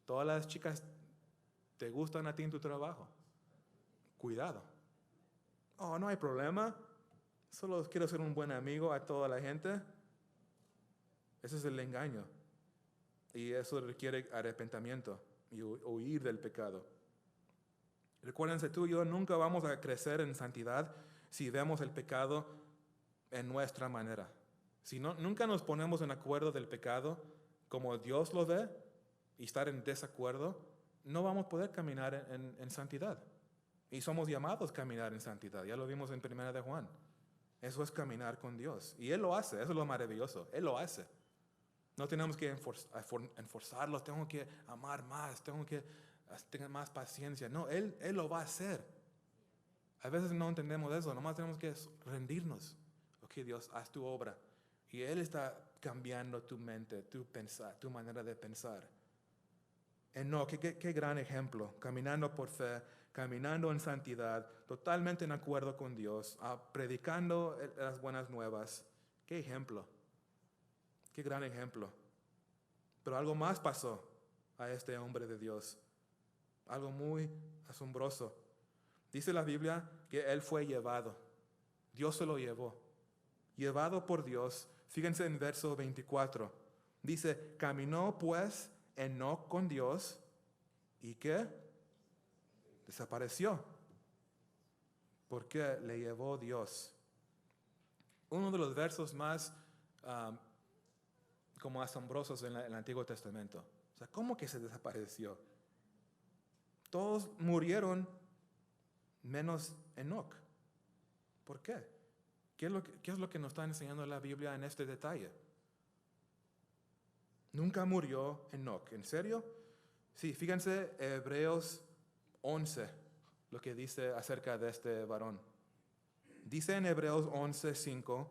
Todas las chicas te gustan a ti en tu trabajo. Cuidado. Oh, no hay problema. Solo quiero ser un buen amigo a toda la gente. Ese es el engaño. Y eso requiere arrepentimiento y huir del pecado. Recuérdense, tú y yo nunca vamos a crecer en santidad si vemos el pecado en nuestra manera. Si nunca nos ponemos en acuerdo del pecado como Dios lo ve y estar en desacuerdo, no vamos a poder caminar en santidad. Y somos llamados a caminar en santidad. Ya lo vimos en 1 de Juan. Eso es caminar con Dios. Y Él lo hace. Eso es lo maravilloso. Él lo hace. No tenemos que enforzarlos. Tengo que amar más. Tengo que tener más paciencia. No, Él lo va a hacer. A veces no entendemos eso. Nomás tenemos que rendirnos. Ok, Dios, haz tu obra. Y Él está cambiando tu mente, tu manera de pensar. No, qué gran ejemplo. Caminando por fe, caminando en santidad, totalmente en acuerdo con Dios, predicando las buenas nuevas. Qué ejemplo. Qué gran ejemplo. Pero algo más pasó a este hombre de Dios. Algo muy asombroso. Dice la Biblia que él fue llevado. Dios se lo llevó. Llevado por Dios. Fíjense en verso 24. Dice, caminó pues Enoc con Dios. ¿Y qué? Desapareció. Porque le llevó Dios. Uno de los versos más como asombrosos en el Antiguo Testamento. O sea, ¿cómo que se desapareció? Todos murieron menos Enoc. ¿Por qué? ¿Qué es lo que nos está enseñando la Biblia en este detalle? Nunca murió Enoc. ¿En serio? Sí, fíjense Hebreos 11, lo que dice acerca de este varón. Dice en Hebreos 11:5,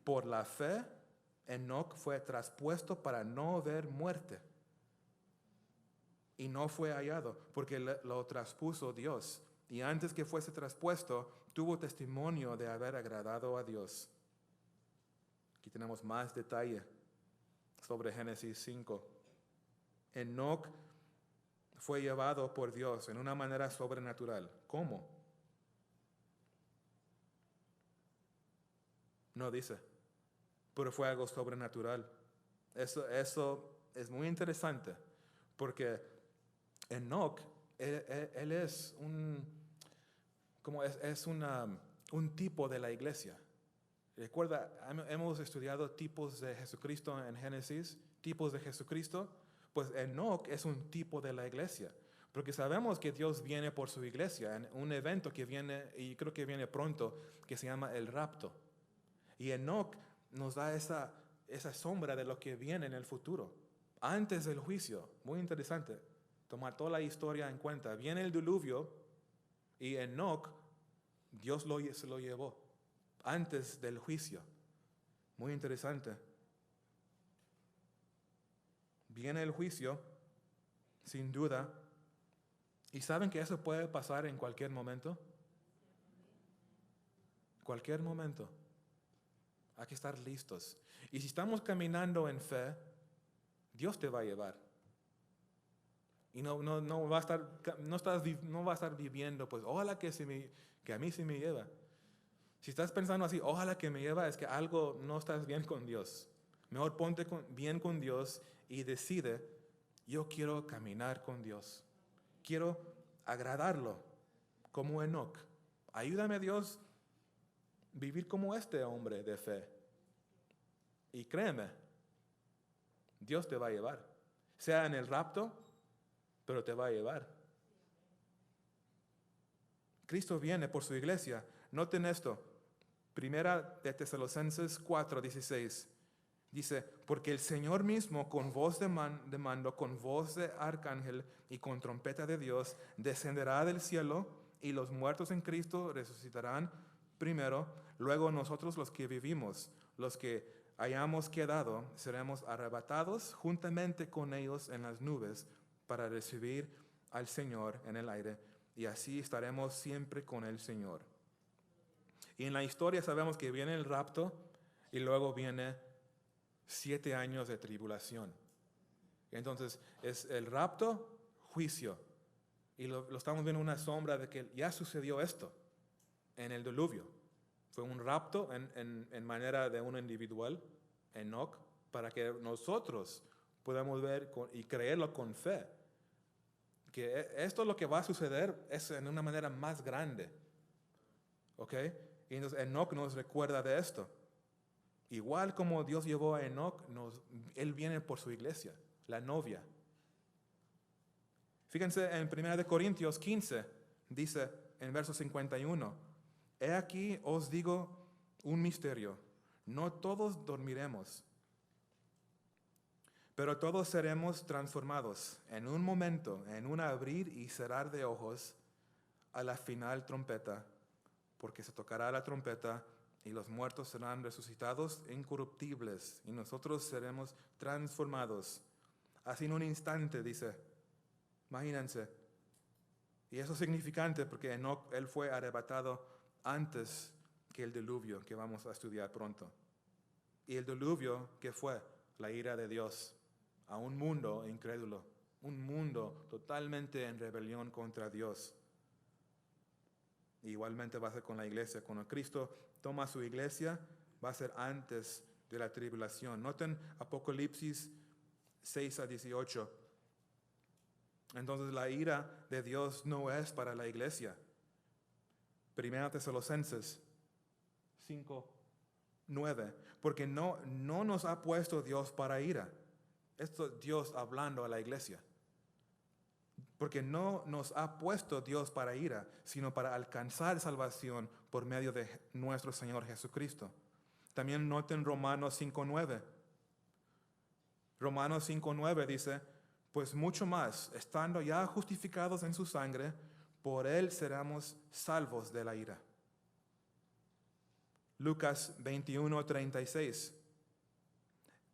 por la fe, Enoc fue traspuesto para no ver muerte. Y no fue hallado, porque lo traspuso Dios. Y antes que fuese traspuesto, tuvo testimonio de haber agradado a Dios. Aquí tenemos más detalle sobre Génesis 5. Enoc fue llevado por Dios en una manera sobrenatural. ¿Cómo? No dice, pero fue algo sobrenatural. Eso es muy interesante, porque Enoc, él es un tipo de la iglesia. Recuerda, hemos estudiado tipos de Jesucristo en Génesis, tipos de Jesucristo. Pues Enoc es un tipo de la iglesia, porque sabemos que Dios viene por su iglesia en un evento que viene, y creo que viene pronto, que se llama el rapto. Y Enoc nos da esa sombra de lo que viene en el futuro, antes del juicio. Muy interesante, tomar toda la historia en cuenta. Viene el diluvio y Enoc, Dios se lo llevó antes del juicio. Muy interesante. Viene el juicio, sin duda. ¿Y saben que eso puede pasar en cualquier momento? Cualquier momento. Hay que estar listos. Y si estamos caminando en fe, Dios te va a llevar. Y no va a estar viviendo, pues, ojalá que a mí se me lleva. Si estás pensando así, ojalá que me lleva, es que algo no estás bien con Dios. Mejor ponte bien con Dios y decide, yo quiero caminar con Dios. Quiero agradarlo, como Enoc. Ayúdame, Dios, vivir como este hombre de fe. Y créeme, Dios te va a llevar. Sea en el rapto, pero te va a llevar. Cristo viene por su iglesia. Noten esto. Primera de Tesalonicenses 4:16. Dice, porque el Señor mismo con voz de mando, con voz de arcángel y con trompeta de Dios, descenderá del cielo y los muertos en Cristo resucitarán primero. Luego nosotros los que vivimos, los que hayamos quedado, seremos arrebatados juntamente con ellos en las nubes para recibir al Señor en el aire. Y así estaremos siempre con el Señor. Y en la historia sabemos que viene el rapto y luego viene 7 años de tribulación. Entonces es el rapto, juicio. Y lo estamos viendo una sombra de que ya sucedió esto en el diluvio. Fue un rapto en manera de uno individual, Enoc, para que nosotros podamos ver y creerlo con fe. Que esto es lo que va a suceder es en una manera más grande. ¿Ok? Y entonces Enoc nos recuerda de esto. Igual como Dios llevó a Enoc, Él viene por su iglesia, la novia. Fíjense en 1 Corintios 15, dice en verso 51, he aquí os digo un misterio, no todos dormiremos, pero todos seremos transformados en un momento, en un abrir y cerrar de ojos, a la final trompeta, porque se tocará la trompeta y los muertos serán resucitados incorruptibles y nosotros seremos transformados. Así en un instante, dice. Imagínense. Y eso es significante porque él fue arrebatado antes que el diluvio que vamos a estudiar pronto. Y el diluvio, ¿qué fue? La ira de Dios a un mundo incrédulo, un mundo totalmente en rebelión contra Dios. Igualmente va a ser con la iglesia. Cuando Cristo toma su iglesia, va a ser antes de la tribulación. Noten Apocalipsis 6-18. Entonces la ira de Dios no es para la iglesia. Primera Tesalonicenses 5, 9, porque no nos ha puesto Dios para ira. Esto Dios hablando a la iglesia. Porque no nos ha puesto Dios para ira, sino para alcanzar salvación por medio de nuestro Señor Jesucristo. También noten Romanos 5:9. Romanos 5:9 dice, pues mucho más, estando ya justificados en su sangre, por él seremos salvos de la ira. Lucas 21:36.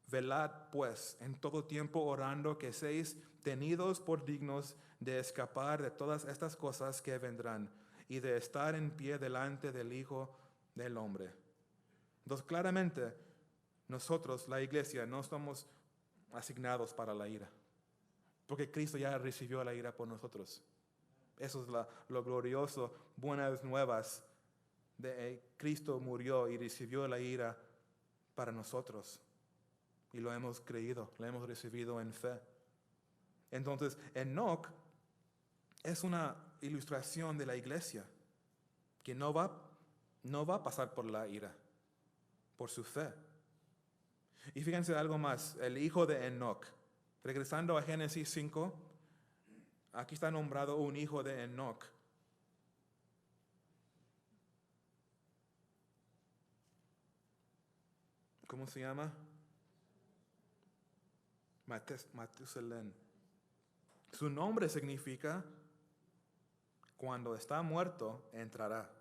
Velad pues en todo tiempo orando que seáis tenidos por dignos de escapar de todas estas cosas que vendrán y de estar en pie delante del Hijo del Hombre. Entonces claramente nosotros, la iglesia, no estamos asignados para la ira, porque Cristo ya recibió la ira por nosotros. Eso es lo glorioso, buenas nuevas. Cristo murió y recibió la ira para nosotros. Y lo hemos creído, lo hemos recibido en fe. Entonces, Enoc es una ilustración de la iglesia que no va a pasar por la ira, por su fe. Y fíjense algo más, el hijo de Enoc. Regresando a Génesis 5, aquí está nombrado un hijo de Enoc. ¿Cómo se llama? Matusalén. Su nombre significa cuando está muerto entrará.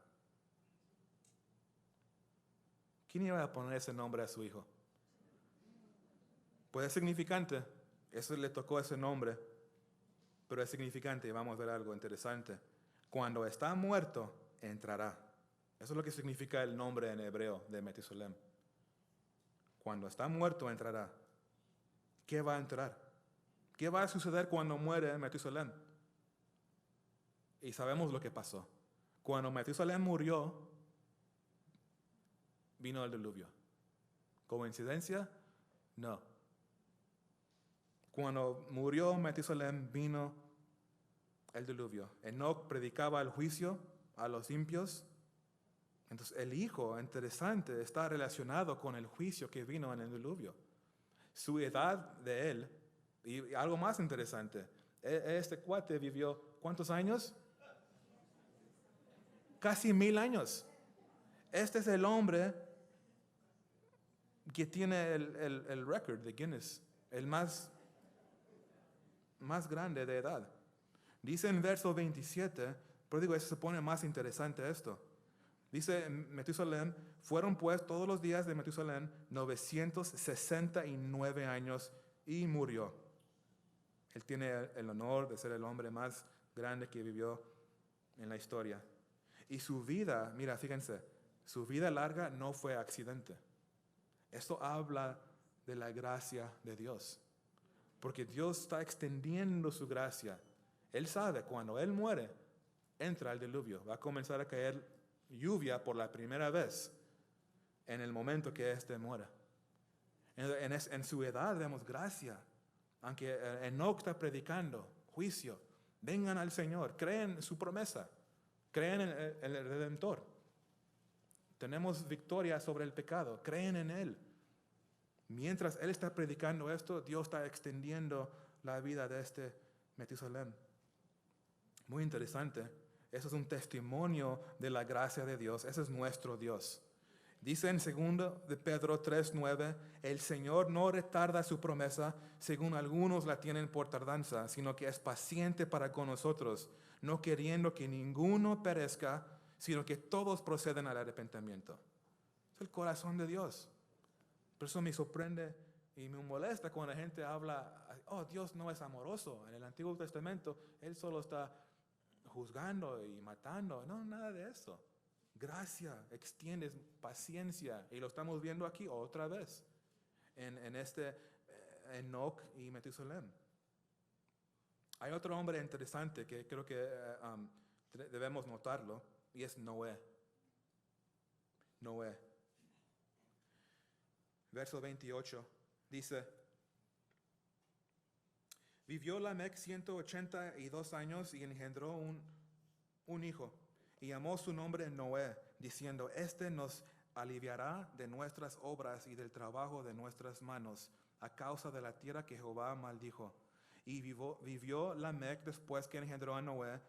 ¿Quién iba a poner ese nombre a su hijo? Pues es significante, eso le tocó ese nombre, pero es significante y vamos a ver algo interesante. Cuando está muerto entrará. Eso es lo que significa el nombre en hebreo de Metusalem. Cuando está muerto entrará. ¿Qué va a entrar? ¿Qué va a suceder cuando muere Metusalem? Y sabemos lo que pasó. Cuando Metusalem murió, vino el diluvio. ¿Coincidencia? No. Cuando murió Metusalem, vino el diluvio. Enoc predicaba el juicio a los impios. Entonces el hijo, interesante, está relacionado con el juicio que vino en el diluvio. Su edad de él, y algo más interesante, este cuate vivió, ¿cuántos años? Casi 1000 años. Este es el hombre que tiene el récord de Guinness, el más grande de edad. Dice en verso 27, pero digo, eso se pone más interesante esto. Dice Metusalem, fueron pues todos los días de Metusalem 969 años y murió. Él tiene el honor de ser el hombre más grande que vivió en la historia. Y su vida, mira, fíjense, su vida larga no fue accidente. Esto habla de la gracia de Dios. Porque Dios está extendiendo su gracia. Él sabe, cuando Él muere, entra el diluvio. Va a comenzar a caer lluvia por la primera vez en el momento que éste muera. En su edad vemos gracia. Aunque Enoc está predicando juicio, vengan al Señor, creen en su promesa, creen en el Redentor. Tenemos victoria sobre el pecado, creen en Él. Mientras Él está predicando esto, Dios está extendiendo la vida de este Metusalem. Muy interesante. Eso es un testimonio de la gracia de Dios. Ese es nuestro Dios. Dice en 2 de Pedro 3:9, el Señor no retarda su promesa, según algunos la tienen por tardanza, sino que es paciente para con nosotros, no queriendo que ninguno perezca, sino que todos proceden al arrepentimiento. Es el corazón de Dios. Por eso me sorprende y me molesta cuando la gente habla, oh, Dios no es amoroso. En el Antiguo Testamento, Él solo está juzgando y matando. No, nada de eso. Gracia, extiendes paciencia. Y lo estamos viendo aquí otra vez. En Enoc y Metusalem. Hay otro hombre interesante que creo que debemos notarlo. Y es Noé. Noé. Verso 28 dice: vivió Lamec 182 años y engendró un hijo, y llamó su nombre Noé, diciendo: este nos aliviará de nuestras obras y del trabajo de nuestras manos, a causa de la tierra que Jehová maldijo. Y vivió Lamec después que engendró a Noé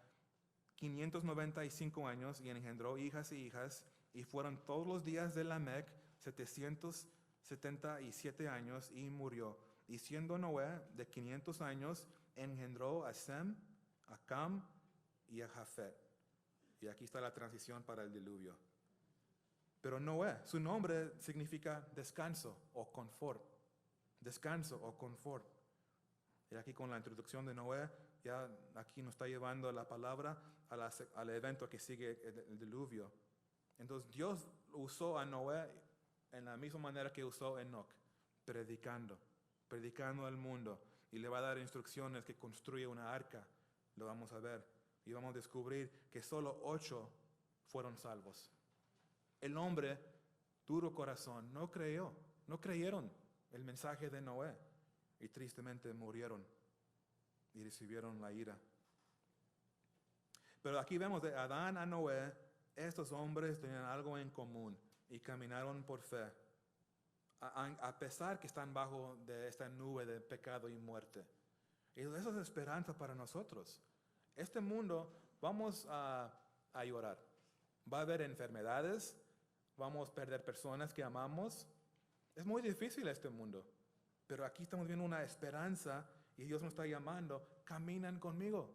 595 años y engendró hijas y hijas, y fueron todos los días de Lamec 777 años y murió. Y siendo Noé de 500 años, engendró a Sem, a Cam y a Jafet. Y aquí está la transición para el diluvio. Pero Noé, su nombre significa descanso o confort. Descanso o confort. Y aquí con la introducción de Noé, ya aquí nos está llevando la palabra al evento que sigue el diluvio. Entonces Dios usó a Noé en la misma manera que usó a Enoch, predicando al mundo. Y le va a dar instrucciones que construye una arca. Lo vamos a ver. Y vamos a descubrir que solo 8 fueron salvos. El hombre, duro corazón, no creyeron el mensaje de Noé. Y tristemente murieron y recibieron la ira. Pero aquí vemos de Adán a Noé, estos hombres tenían algo en común y caminaron por fe, a pesar que están bajo de esta nube de pecado y muerte. Y eso es esperanza para nosotros. Este mundo vamos a llorar. Va a haber enfermedades, vamos a perder personas que amamos. Es muy difícil este mundo. Pero aquí estamos viendo una esperanza y Dios nos está llamando, caminan conmigo.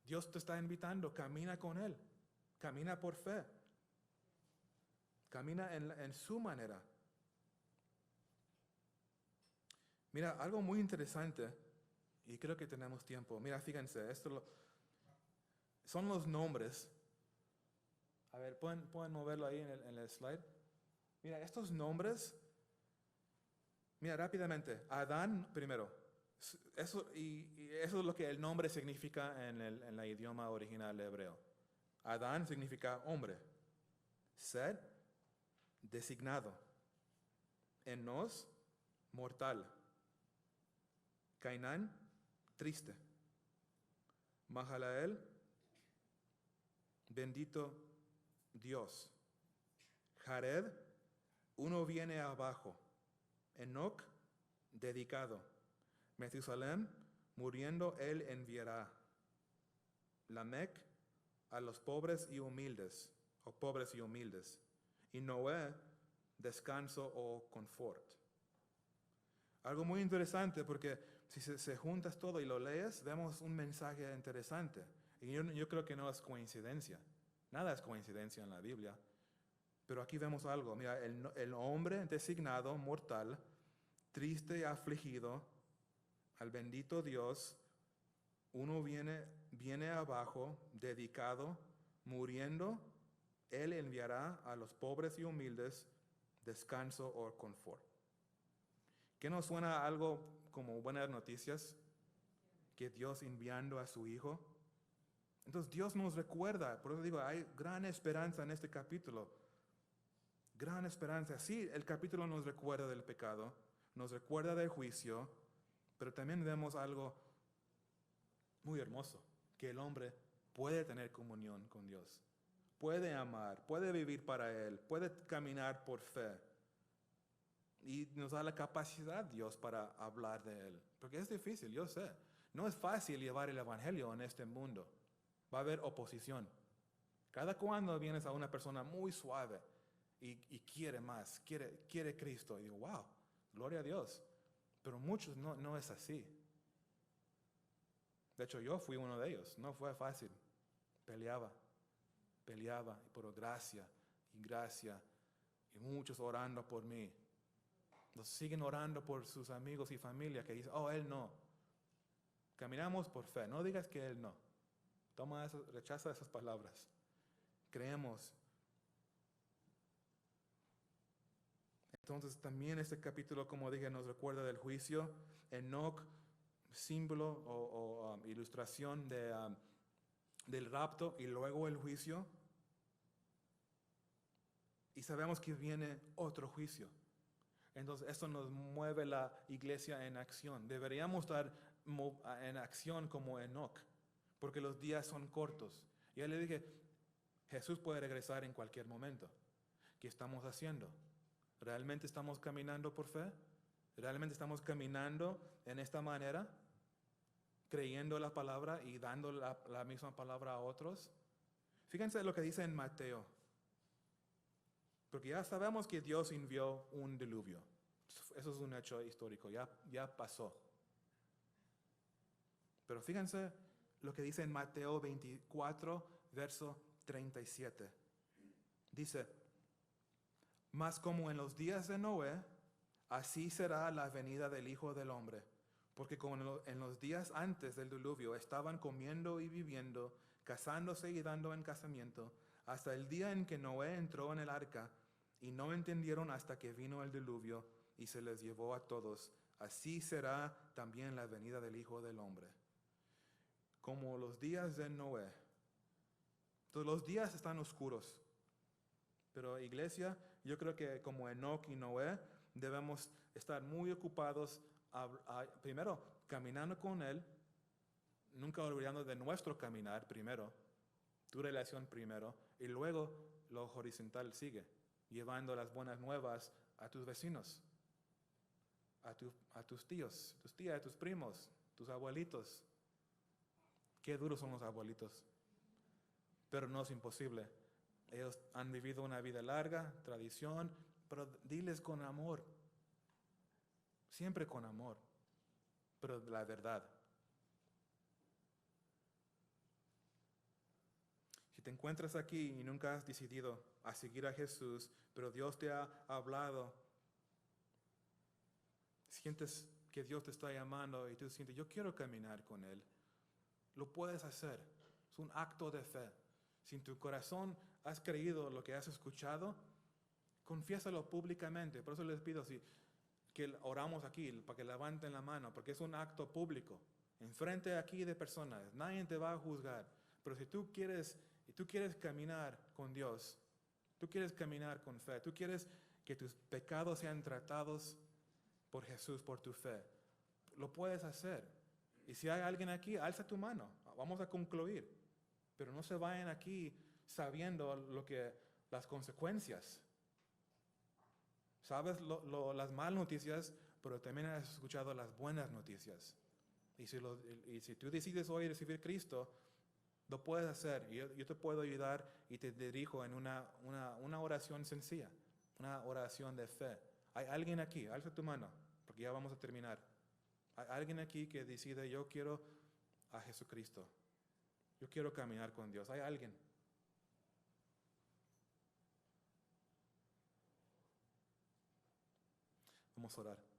Dios te está invitando, camina con Él. Camina por fe. Camina en su manera. Mira, algo muy interesante, y creo que tenemos tiempo. Mira, fíjense, son los nombres. A ver, ¿pueden moverlo ahí en el slide? Mira, estos nombres. Mira, rápidamente, Adán primero. Eso es lo que el nombre significa en el idioma original hebreo. Adán significa hombre. Sed, designado. Enos, mortal. Cainán, triste. Mahalael, bendito Dios. Jared, uno viene abajo. Enoc, dedicado. Metusalem, muriendo él enviará. Lamec, a los pobres y humildes, o pobres y humildes. Y Noé, descanso o confort. Algo muy interesante porque si se juntas todo y lo lees, vemos un mensaje interesante. Y yo creo que no es coincidencia. Nada es coincidencia en la Biblia. Pero aquí vemos algo. Mira, el hombre designado, mortal, triste y afligido, al bendito Dios, uno viene abajo, dedicado, muriendo, Él enviará a los pobres y humildes descanso o confort. ¿Qué nos suena algo como buenas noticias? Que Dios enviando a su Hijo. Entonces Dios nos recuerda, por eso digo, hay gran esperanza en este capítulo. Gran esperanza. Sí, el capítulo nos recuerda del pecado, nos recuerda del juicio, pero también vemos algo muy hermoso, que el hombre puede tener comunión con Dios, puede amar, puede vivir para Él, puede caminar por fe. Y nos da la capacidad Dios para hablar de Él. Porque es difícil, yo sé. No es fácil llevar el Evangelio en este mundo. Va a haber oposición. Cada cuando vienes a una persona muy suave y quiere más, quiere Cristo. Y digo, wow, gloria a Dios. Pero muchos no es así. De hecho, yo fui uno de ellos. No fue fácil. Peleaba, y por gracia, y muchos orando por mí. Nos siguen orando por sus amigos y familia que dicen, oh, Él no. Caminamos por fe. No digas que Él no. Rechaza esas palabras. Creemos. Entonces también este capítulo, como dije, nos recuerda del juicio. Enoc, símbolo o ilustración del rapto y luego el juicio. Y sabemos que viene otro juicio. Entonces esto nos mueve la iglesia en acción. Deberíamos estar en acción como Enoc, porque los días son cortos. Y yo le dije, Jesús puede regresar en cualquier momento. que estamos haciendo. ¿Realmente estamos caminando por fe? ¿Realmente estamos caminando en esta manera? ¿Creyendo la palabra y dando la misma palabra a otros? Fíjense lo que dice en Mateo. Porque ya sabemos que Dios envió un diluvio. Eso es un hecho histórico, ya pasó. Pero fíjense lo que dice en Mateo 24, verso 37. Dice, mas como en los días de Noé, así será la venida del Hijo del Hombre. Porque como en los días antes del diluvio estaban comiendo y viviendo, casándose y dando en casamiento, hasta el día en que Noé entró en el arca, y no entendieron hasta que vino el diluvio y se les llevó a todos. Así será también la venida del Hijo del Hombre. Como los días de Noé. Entonces los días están oscuros. Pero iglesia, yo creo que como Enoc y Noé, debemos estar muy ocupados, primero, caminando con Él, nunca olvidando de nuestro caminar primero, tu relación primero, y luego lo horizontal sigue, llevando las buenas nuevas a tus vecinos, a tus tíos, tus tías, tus primos, tus abuelitos. Qué duros son los abuelitos, pero no es imposible. Ellos han vivido una vida larga, tradición, pero diles con amor, siempre con amor, pero la verdad. Si te encuentras aquí y nunca has decidido a seguir a Jesús, pero Dios te ha hablado, sientes que Dios te está llamando y tú sientes, yo quiero caminar con Él, lo puedes hacer. Es un acto de fe. Si en tu corazón has creído lo que has escuchado, confiésalo públicamente. Por eso les pido que oramos aquí, para que levanten la mano, porque es un acto público, enfrente aquí de personas. Nadie te va a juzgar. Pero si tú quieres caminar con Dios, tú quieres caminar con fe, tú quieres que tus pecados sean tratados por Jesús, por tu fe, lo puedes hacer. Y si hay alguien aquí, alza tu mano. Vamos a concluir. Pero no se vayan aquí sabiendo las consecuencias. Sabes las malas noticias, pero también has escuchado las buenas noticias. Y si tú decides hoy recibir a Cristo, lo puedes hacer. Yo te puedo ayudar y te dirijo en una oración sencilla, una oración de fe. ¿Hay alguien aquí? Alza tu mano, porque ya vamos a terminar. ¿Hay alguien aquí que decide, yo quiero a Jesucristo? Yo quiero caminar con Dios. ¿Hay alguien? Vamos a orar.